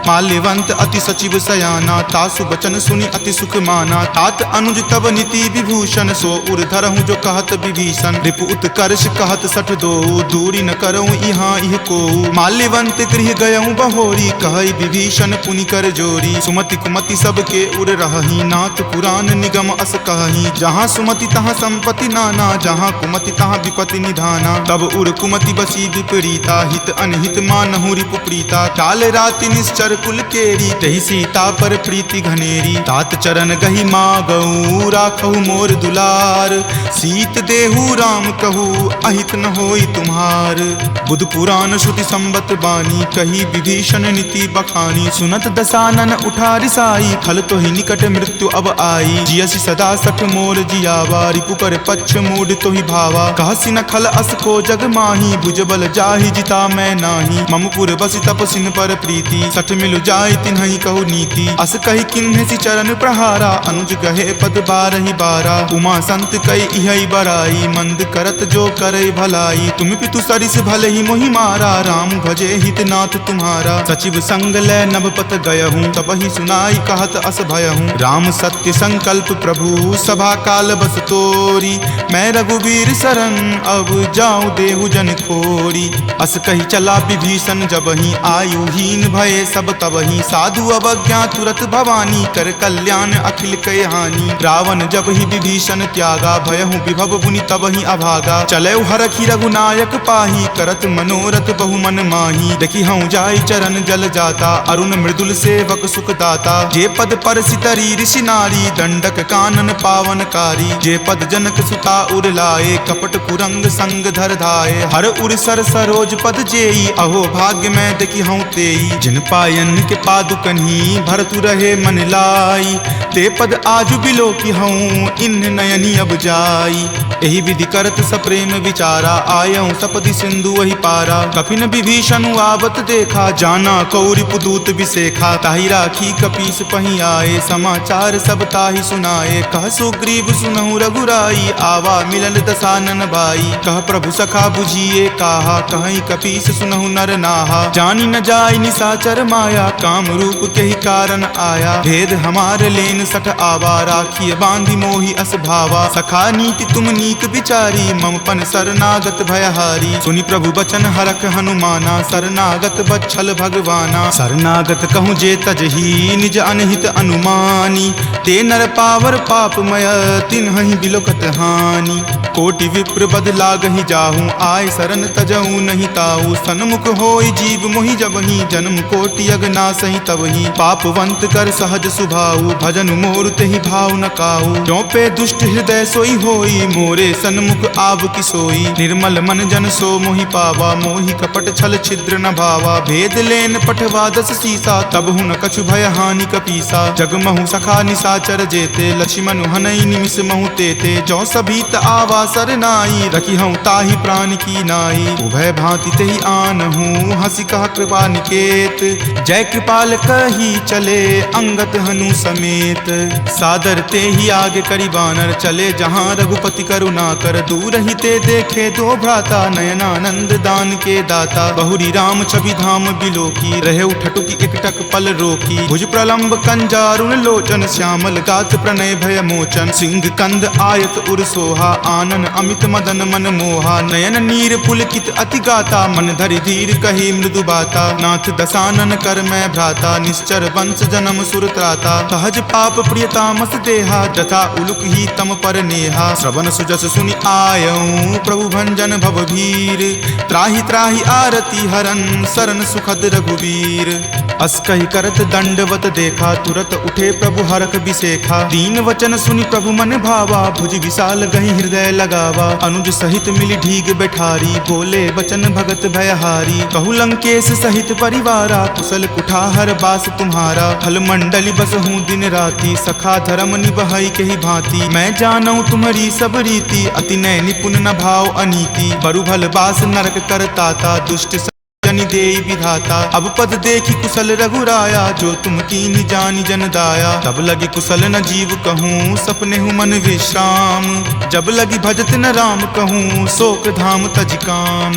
माल्यवंत अति सचिव सयाना, तासु बचन सुनि अति सुख माना। तात अनुज तब नीति विभूषण, सो उर धरहु जो कहत विभीषण। रिपु उत्कर्ष कहत सठ दो, दूरी न करऊं इहाँ इह को। माल्यवंत गृह गयऊं बहोरी, कहई विभीषण पुनि कर जोरी। सुमति कुमति सबके उर रहही, नाथ पुराण निगम अस कहही। जहाँ सुमति तहाँ संपत्ति नाना, जहाँ कुमति तहाँ विपत्ति निधाना। तब उर कुमति बसी विपरीता, हित अनहित मानहु रिपु प्रीता। काल राति निश्चर कुल केरी, तहि सीता पर प्रीति घनेरी। तात चरण गहि मागऊ, राखहु मोर दुलार। सीत देहु राम कहू, अहित न होई तुम्हार। बुध पुराण श्रुति संबत बानी, कही विभीषण नीति बखानी। सुनत दसानन उठा रिसाई, खल तो ही निकट मृत्यु अब आई। जियसि सदा सठ मोर जियावा, रिपु कर पक्ष मूड तो ही भावा। कहसि न खल अस को जग माही, भुजबल जाहि जिता मैं नाही। मम पुर बसि तपसिन पर प्रीति, सठ मिलु जाय तिन्हि कहु नीति। अस कहि किन्हि चरण प्रहारा, अनुज गहे पद बारहि बारा। उमा संत कई इहै बराई, मंद करत जो करई भलाई। तुम पितु सरिस भले ही मोहि मारा, राम भजे हित नाथ तुम्हारा। सचिव संग लै नभपत गयहूँ, तबहि सुनाई कहत अस भयहूँ। राम सत्य संकल्प प्रभु, सभा काल बस तोरी। मैं रघुवीर शरण, अब जाऊँ देहु जन खोरी। अस कही चला विभीषण जबहि, आयुहीन भये सब तबहि। साधु अवज्ञा तुरत भवानी, कर कल्याण अखिल कय हानि। रावण जब ही विभीषण त्यागा, भयहु विभव पुनि तबहि अभागा। चलऊ हरखि रघुनायक पाही, करत मनोरथ बहु मन माही। देखि हऊँ जाय चरण जल जाता, अरुण मृदुल सेवक सुख दाता। जे पद पर सितरी ऋषि नारी, दंडक कानन पावनकारी। जे पद जनक सुता उर लाए, कपट कुरंग संग धर धाये। हर उर सर सरोज पद जेई, अहो भाग्य मैं देखि हऊँ तेई। जिन पायन के पादुकन्ही, भरतु रहे मन लाई। ते पद आजु बिलो की हूँ, इन नयनी अब जाई। एहि विधि करत सप्रेम विचारा, आयऊँ सपदि सिंधु वही पारा। कपिन विभीषण आवत देखा, जाना कौरि पुदूत विसेखा। ताहि राखी कपीस पही आए, समाचार सब ताहि सुनाए। कह सुग्रीव सुनहु रघुराई, आवा मिलल दसानन भाई। कह प्रभु सखा बुझिए काहा, कहीं कपीस सुनहु नर नाहा। जानी न जाय निशाचर माया, काम रूप के ही कारण आया। भेद हमार लेन सठ आवा, राखिय बांधि मोहि अस भावा। सखा नीति तुम नीक विचारी, मम पन शरणागत भयहारी। सुनि प्रभु बचन हरख हनुमाना, शरणागत बच्छल भगवाना। शरणागत कहूँ जे तजही, निज अनहित अनुमानी। ते नर पावर पापमय, तिन्हि बिलोकत हानि। कोटि विप्र बद लागहि जाहूँ, आय शरण तजहूँ नहीं ताऊ। सन्मुख होय जीव मोहि जबहि, जन्म कोटि अगनासहि तबहि। पापवंत कर सहज सुभाऊ, भजन तनु मोर तेहि भाव न काऊ। जो पे दुष्ट हृदय सोई होई, मोरे सन्मुख आव की सोई। निर्मल मन जन सो मोहि पावा, मोहि कपट छल छिद्र न भावा। भेद लेन पठवा 10 सीसा, तब हुन कछु भय हानि कपीसा। जग महु सखा निसाचर जेते, लक्ष्मण हनई निमिष महु तेते। जो सभीत आवा सरनाई, रखी हूँ ताहि प्राण की नाई। उभय भांति तेहि आनहूँ, हंसी कहा कृपा निकेत। जय कृपाल कही चले, अंगत हनु समेत। सादर ते ही आगे करी बानर, चले जहाँ रघुपति करुणा कर। दूर ही ते देखे दो भ्राता, नयनानंद दान के दाता। बहुरी राम छवि धाम बिलोकी, रहे उठटुकी एकटक पल रोकी। भुज प्रलंब कंजारुण लोचन, श्यामल गात प्रणय भय मोचन। सिंह कंद आयत उर सोहा, आनन अमित मदन मन मोहा। नयन नीर पुलकित अति गाता, मन धरि धीर कही मृदु बाता। नाथ दसानन कर मैं भ्राता, निश्चर वंश जन्म सुर त्राता। सहज पाप प्रियतामस देहा, जथा उलुक ही तम पर नेहा। श्रवण सुजस सुनि आयऊँ, प्रभु भंजन भव भीर। त्राहि त्राहि आरती हरन, शरण सुखद रघुवीर। अस कहि करत दंडवत देखा, तुरत उठे प्रभु हरख बिसेखा। दीन वचन सुनि प्रभु मन भावा, भुज विशाल गहि हृदय लगावा। अनुज सहित मिली ढीग बैठारी, बोले बचन भगत भयहारी। कहु लंकेश सहित परिवारा, कुशल कुठाहर बास तुम्हारा। फल मंडली बस हूँ दिन राति, सखा धर्म निबहई केहि भांति। मैं जानऊ तुम्हारी सब रीति, अति नय निपुण न भाव अनीति। बरु भल बास नरक करताता, दुष्ट जनि देई विधाता। अब पद देखी कुशल रघुराया, जो तुम कीनी जानी जन दाया। तब लगी कुशल न जीव कहूँ, सपने हूँ मन विश्राम। जब लगी भजत न राम कहूँ, शोक धाम तज काम।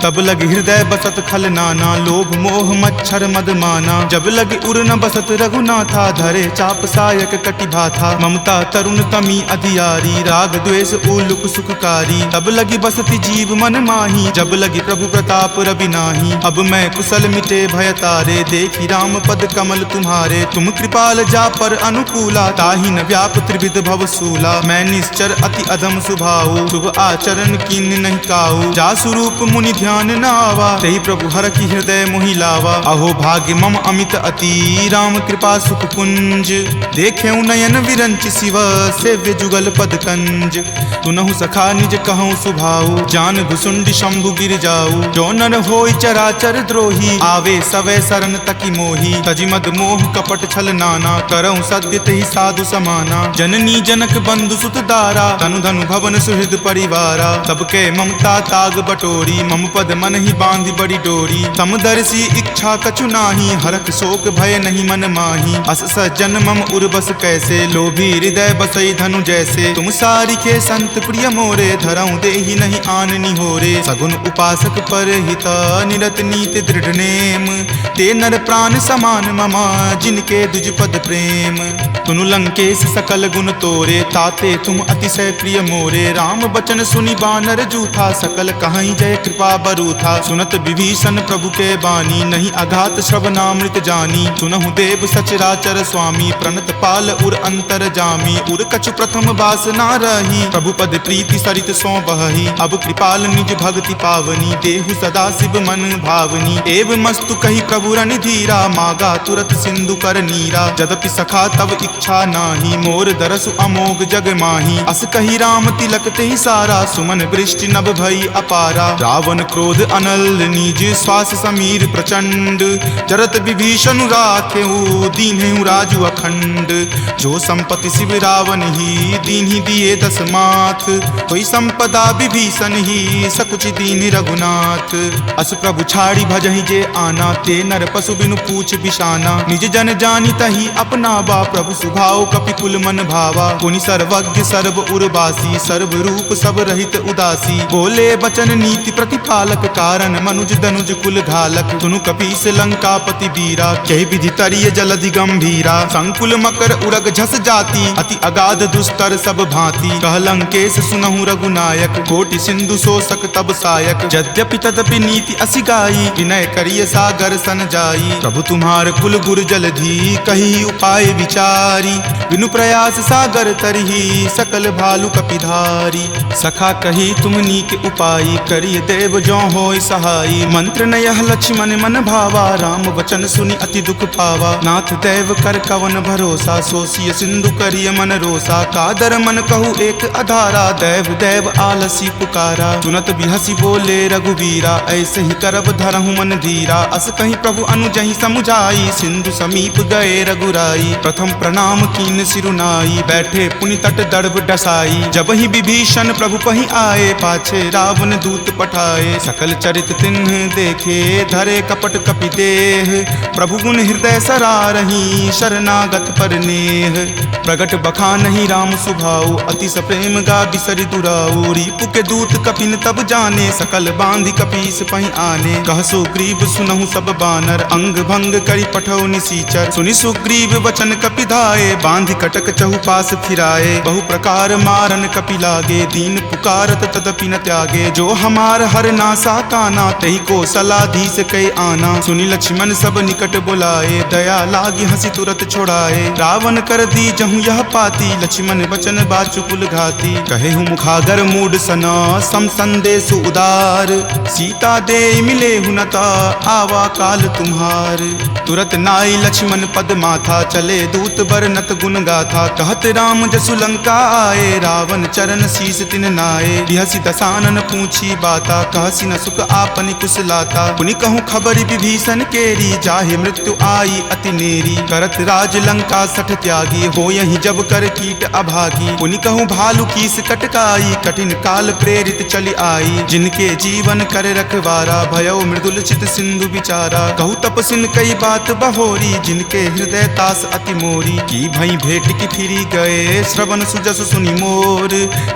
तब लगी हृदय बसत खल नाना, लोभ मोह मच्छर मद माना। जब लगी उर न बसत रघुनाथा, धरे चाप सायक कटि भाथा। ममता तरुण तमी अधियारी, राग द्वेष उलुक सुखकारी। तब लगी बसती जीव मन माही, जब लगी प्रभु प्रताप रवि नाही। अब मैं कुशल मिटे भय तारे, देखी राम पद कमल तुम्हारे। तुम कृपाल जा पर अनुकूला, ताहि न व्याप त्रिविध भव सूला। मैं निश्चर अति अधम सुभाऊ, शुभ आचरण कीन नहीं काऊ। जा स्वरूप मुनि ध्यान न आवा, तेहि प्रभु हर की हृदय मोहि लावा। अहो भाग्य मम अमित अति, राम कृपा सुख कुंज। देखे नयन विरंच शिव, सेव्य जुगल पद कंज। तुनहु सखा निज कहूँ सुभाऊ, जान भुसुंड शंभु गिर जाऊ। जो नर होई चराचर द्रोही, आवे सवै शरण तकी मोही। तजि मद मोह कपट छल नाना, करऊँ सत्य तेहि साधु समाना। जननी जनक बंधु सुत दारा, तनु धनु भवन सुहृद परिवारा। सबके ममता ताग बटोरी, मम पद मन ही बांधि बड़ी डोरी। समदर्शी इच्छा कछु नाही, हरख शोक भय नहीं मन माही। अस सज्जन मम उर्बस कैसे, लोभी हृदय बसई धनु जैसे। तुम सारिखे संत प्रिय मोरे, धरऊँ देहि नहीं आननी होरे। सगुन उपासक पर हित, निरत नीति दृढ़ नेम। ते नर प्राण समान ममा, जिनके दुज पद प्रेम। तुनु लंकेश सकल गुण तोरे, ताते तुम अतिशय प्रिय मोरे। राम बचन सुनि बानर जूठा, सकल कहीं जय कृपा बरूथा। सुनत विभीषण प्रभु के बानी, नहीं अघात श्रवणामृत जानी। सुनहु देव सचराचर स्वामी, प्रणत पाल उर अंतर जामी। उर कछु प्रथम बास ना रही, प्रभु पद प्रीति सरित सो बहही। अब कृपाल निज भक्ति पावनी, देहु सदा शिव मन भावनी। एव मस्तु कही प्रभु रण धीरा, मागा तुरत सिंधु कर नीरा। जदपि सखा तब इच्छा नाही, मोर दरसु अमोघ जग माही। अस कही राम तिलक तेहि सारा, सुमन वृष्टि नभ भई अपारा। रावण क्रोध अनल निज, श्वास समीर प्रचंड। जरत विभीषण राखेहु, दीन्हेहु राजु अखंड। जो संपत्ति शिव रावण ही, दीन्हि दिए 10 माथ। कोई संपदा विभीषण ही, सकुच दीन रघुनाथ। अस प्रभु छाड़ी भजहि जे आना, ते नर पशु बिनु पूछ बिशाना। निज जन जानी तही अपनावा, प्रभु सुभाव कपिकुल मन भावा। पुनि सर्वज्ञ सर्व उर्वासी, सर्व रूप सब रहित उदासी। बोले बचन नीति प्रतिपालक, कारण मनुज दनुज कुल घालक। तुनु कपीस लंकापति वीरा, कहि विधि तरिय जलधि गंभीरा। संकुल मकर उरग झस जाति, अति अगाध दुस्तर सब भांति। कह लंकेश सुनहु रघुनायक, कोटि सिंधु शोषक तब सायक। यद्यपि तदपि नीति असिगाई, जाई, विनय करिय सागर सन जाई। प्रभु तुम्हार कुल गुर जलधि, कही उपाय विचारी। बिनु प्रयास सागर तरही, सकल भालु कपिधारी। सखा कही तुम नीक उपाय, करिय देव जो होय सहाई। मंत्र न यह लक्ष्मण मन भावा, राम वचन सुनि अति दुख पावा। नाथ देव कर कवन भरोसा, सोसिय सिंधु करिय मन रोसा। कादर मन कहु एक अधारा, देव देव आलसी पुकारा। सुनत बिहसी बोले रघुवीरा, ऐसे ही करब धरहु मन धीरा। अस कहीं प्रभु अनुजहि समुझाई, सिंधु समीप गए रघुराई। प्रथम प्रणाम कीन सिरुनाई, बैठे पुनि तट दर्भ डसाई। जब ही विभीषण प्रभु पहि आए, पाछे रावण दूत पठाए। सकल चरित तिन्ह देखे, धरे कपट कपि देह। प्रभु गुण हृदय सरारही, शरणागत पर नेह। प्रगट बखानहि राम सुभाऊ, अति सप्रेम गा बिसरि दुराऊ। रिपु के दूत कपिन तब जाने, सकल बांधि कपीस पहि आने। कह सुग्रीव सुनहु सब बानर, अंग भंग करि पठौ निसीचर। सुनि सुग्रीव वचन कपि धाये, बांधि कटक चहुपास फिराए। बहु प्रकार मारन कपि लागे, दीन पुकारत तदपि न त्यागे। जो हमार हर नासा काना, तही को सलाधीस कै आना। सुनि लक्ष्मण सब निकट बुलाए, दया लागी हंसी तुरत छोड़ाए। रावण कर दी जहु यह पाती, लक्ष्मण बचन बाचुकुल घाती। कहे हूँ मुखागर मूड सना, सम संदेश उदार। सीता दे मिले हुनता, आवा काल तुम्हार। तुरत नाई लक्ष्मण पद माथा, चले दूत बरनत गुण गाथा। कहत राम जसु लंका आए, रावण चरण शीस तिन नाये। बिहसी दसानन पूछी बाता, कहसी न सुख आपनि कुशलाता। पुनि कहूँ खबरि विभीषण केरी, जाहे मृत्यु आई अति नेरी। करत राज लंका सठ त्यागी, हो यही जब कर कीट अभागी। पुनि कहूँ भालू कीस कटकाई, कठिन काल प्रेरित चली आई। जिनके जीवन कर रखवारा, भयो मृदुल चित सिंधु विचारा। कहूँ तपसिन कई बात बहोरी, जिनके हृदय तास अति मोरी। की भई भेंट की फिरी गए, श्रवण सुजस सुनि मोर।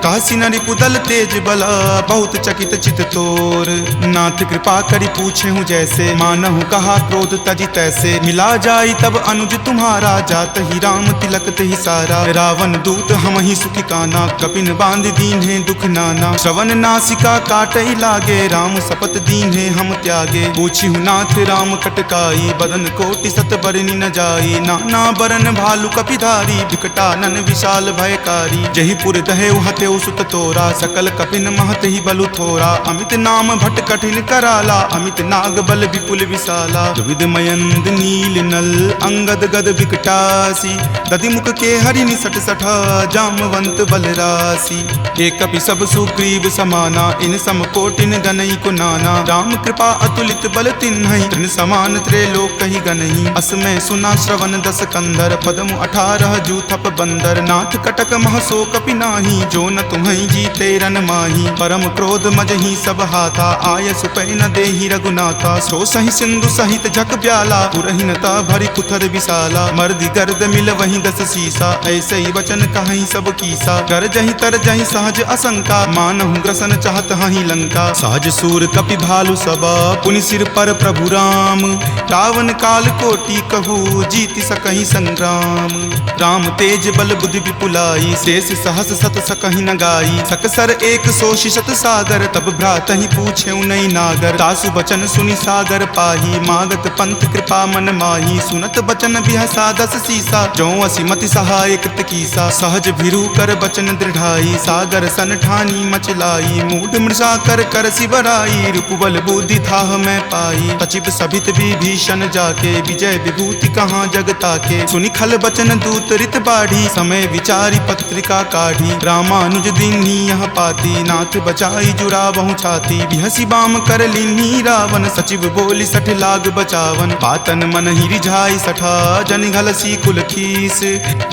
कहसी न रिपुदल तेज बला, बहुत चकित चित तोर। नाथ कृपा करि पूछे हूँ जैसे, मानहु कहा क्रोध तजि तैसे। मिला जाई तब अनुज तुम्हारा, जात ही राम तिलक ही सारा। रावण दूत हम ही सुखी काना, कपिन बांध दीन है दुख नाना। श्रवण नासिका काटई लागे, राम शपथ दीन है हम त्यागे। पूछी हूँ नाथ राम कटकाई, बदन कोटि सत बरनि न जाई। नाना बरन भालु कपिधारी, विकटानन विशाल भयकारी। जही पुर दहे हते सुत तोरा, सकल कपिन महत ही बलु थोरा। अमित नाम भट कठिन कराला, अमित नाग बल विपुल विशाला। दुविध मयंद नील नल, अंगद गद विकटासी। दधि मुख के हरि निसट सठा, जामवंत बलरासी। एक कपि सब सुग्रीव समाना, इन सम कोटिन गनई को नाना। राम कृपा अतुलित बल तिन्हहि, तृण समान त्रैलोक ही गनहि। अस में सुना श्रवण दस कंधर, पदम 18 जूथप बंदर। नाथ कटक महसो कपि नाही, जो न तुम्हि जीते रन माही। परम क्रोध मजहि सब हाथा, आय सुपै न देहि रघुनाथा। सो सहि सिंधु सहित झक ब्याला, पुरहिनता भरि कुथर विशाला। मर्दि गर्द मिल वहीं 10 सीसा, ऐसे ही वचन कहीं सब कीसा। कर जही तर जही सहज असंका, मानहु ग्रसन चाहत हहि लंका। सहज सूर कपि भालु सबा, पुनि सिर पर प्रभु राम। रावण काल कोटि कहू, जीति सकहि संग्राम। राम तेज बल बुद्धि विपुलाई, शेष सहस सत सकहि न गाई। सकसर एक सोषि शत सागर, तब भ्रातहि पूछे नई नागर। तासु बचन सुनि सागर पाही, मागत पंथ कृपा मन माही। सुनत बचन बिहसा 10 सीसा, जो असिमति सहाय कृत कीसा। सहज भिरु कर बचन दृढ़ाई, सागर सन ठानी मचलाई। मूढ़ मृषा कर कर सिवराई, रिपुबल बुद्धि थाह मैं पाई। सचिव सभित विभीषण जाके, विजय विभूति कहाँ जग ताके। सुनि खल बचन दूत रित बाढ़ी, समय विचारी पत्रिका काढ़ी। रामानुज दीन्ही यह पाती, नाथ बचाई जुरावहु छाती। बिहसी बाम कर लीन्ही रावण, सचिव बोली सठ लाग बचावन। पातन मन ही रिझाई सठा, जन घलसी कुल खीस।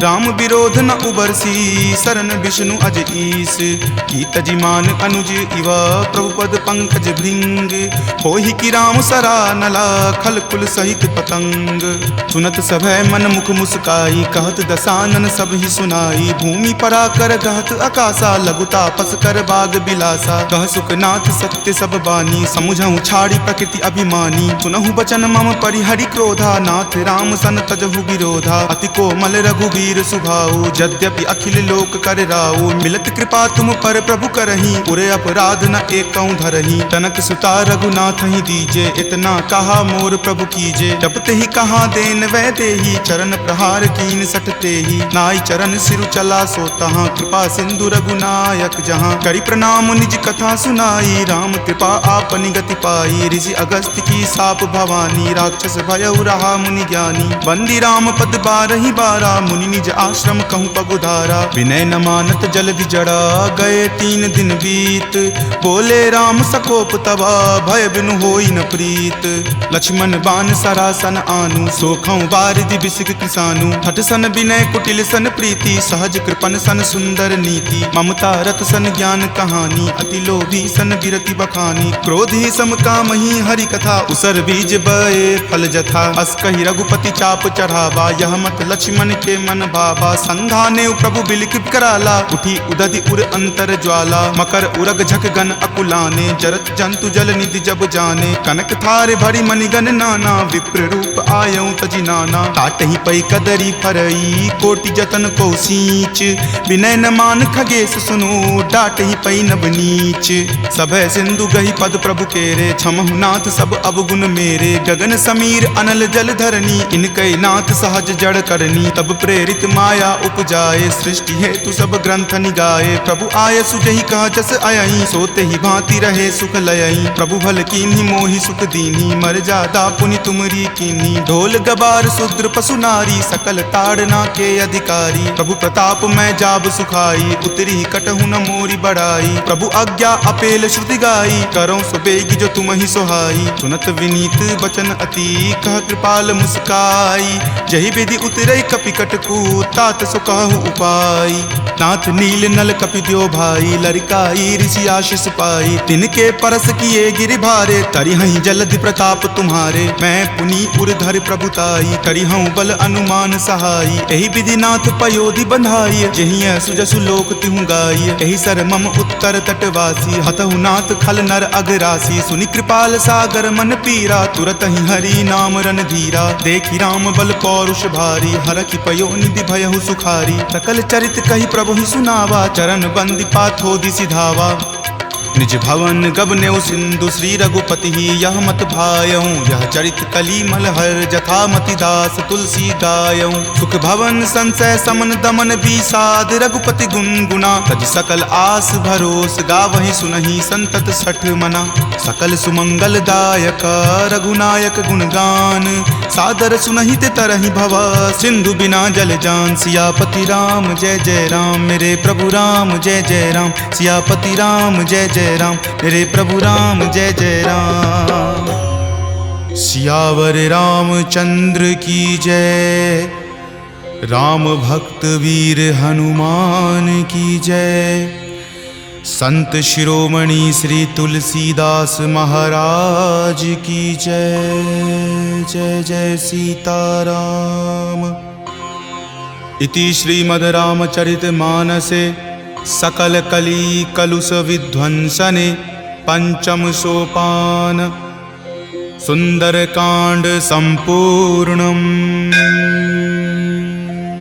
राम विरोध न उबरसी, शरण विष्णु अज ईस। की तजिमान अनुज इवा, प्रभुपद पंकज भृंग। होहि की राम सरा नला, खल कुल सहित पतंग। सुनत सभय मन मुख मुस्काई, कहत दसानन सब ही सुनाई। भूमि पराकर गहत आकाशा, लघु तापस कर बाग बिलासा। कह सुखनाथ सत्य सब बानी, समुझहु छाड़ी प्रकृति अभिमानी। सुनहु बचन मम परिहरि क्रोधा, नाथ राम सन तजहु विरोधा। अति कोमल रघुवीर सुभाऊ, यद्यपि अखिल लोक कर राऊ। मिलत कृपा तुम पर प्रभु करही, पुरे अपराध न एकौ धरही। तनक सुता रघुनाथ नाथ ही दीजे, इतना कहा मोर प्रभु कीजे। जपते ही कहा देन वह देही, चरण प्रहार कीन सटते ही। नाई चरण सिरु चला सो तहाँ, कृपा सिंधु रघुनायक जहाँ। करी प्रणाम निज कथा सुनाई, राम कृपा आपनि गति पाई। ऋषि अगस्त्य की साप भवानी, राक्षस भयउ रहा मुनि ज्ञानी। बंदी राम पद बारहि बारा, मुनि निज आश्रम कहूँ पगुधारा। विनय न मानत जल्दि जड़ा, गए 3 दिन बीत। बोले राम सकोप तबा, भय बिनु होई न प्रीत। लक्ष्मण बान सरासन आनु, सोखऊँ बारिधि बिसिक किसानु। हठ सन विनय कुटिल सन प्रीति, सहज कृपन सन सुंदर नीति। ममता रथ सन ज्ञान कहानी, अति लोभी सन गिरति बखानी। क्रोधी सम कामहि हरि कथा, उसर बीज बए फल जथा। अस कहि रघुपति चाप चढ़ावा, यह मत लक्ष्मण के मन भावा। संधाने प्रभु बिलखिप कराला, उठी उदधि उर अंतर ज्वाला। मकर उरग झक गन अकुलाने, जरत जंतु जल निधि जब जाने। कनक थार भरी मणिगन नाना, विप्र रूप आयऊ तजि नाना। काटहि पै कदरी फरई, कोटि जतन को सींच। विनय न मान खगेश सुनो, डाटहि पै नभ नीच। सभय सिंधु गहि पद प्रभु केरे, क्षमहु नाथ सब अवगुण मेरे। गगन समीर अनल जल धरनी, इनकै नाथ सहज जड़ करनी। तब प्रेरित माया उपजाए, सृष्टि हेतु सब ग्रंथ निगाए। प्रभु आय सुजहि कह जस अयहि, सोते ही भांति रहे सुख लयहि। प्रभु भल कीन्ही मोहि सुख दीन्ही, मर जादा पुनि तुमरी कीन्ही। ढोल गबार शूद्र पशु नारी, सकल ताड़ना के अधिकारी। प्रभु प्रताप मैं जाब सुखाई, उतरी कटहु न मोरी बढ़ाई। प्रभु आज्ञा अपेल श्रुति गाई, करो सो बेगी जो तुम ही सोहाई। सुनत विनीत बचन अति, कह कृपाल मुस्काई। जहि विधि उतरई कपि कटकू, तात सो कहु उपाय। नाथ नील नल कपि द्यो भाई, लरिकाई ऋषि आशीष पाई। तिनके परस किए गिरि भारे, तरिहहि जलधि प्रताप तुम्हारे। मैं पुनि उरधर प्रभुताई, करिहऊँ बल अनुमान सहाई। एहि विधि नाथ पयोधि बंधाई, जहिं सुजसु लोक तिहु गाई। एहि सर मम उत्तर तटवासी, हतहु नाथ खल नर अगरासी। सुनि कृपाल सागर मन पीरा, तुरत ही हरि नाम रन धीरा। देखि राम बल पौरुष भारी, हरखि पयो निधि भयहु सुखारी। सकल चरित कहि प्रभु ही सुनावा, चरण बंदी पाथोधि सिधावा। निज भवन गबनेउ सिंधु, श्री रघुपति ही यह मत भायऊँ। यह चरित कली मलहर, जथा मति दास तुलसी गायऊँ। सुख भवन संशय समन दमन बीसाद, रघुपति गुनगुना। तज सकल आस भरोस, गावहि सुनहि संतत सठ मना। सकल सुमंगल दायक, रघुनायक गुणगान। सादर सुनहि ते तरहि भवा, सिंधु बिना जल जान। सियापति राम जय जय राम, मेरे प्रभु राम जय जय राम। सियापति राम जय जय राम, मेरे प्रभु राम जय जय राम। सियावर रामचंद्र की जय, राम भक्त वीर हनुमान की जय। संत शिरोमणि श्री तुलसीदास महाराज की जय। जय जय सीताराम। इति श्रीमद् रामचरित मानसे सकल कली कलुष विध्वंसने पंचम सोपान सुंदर कांड संपूर्णम्।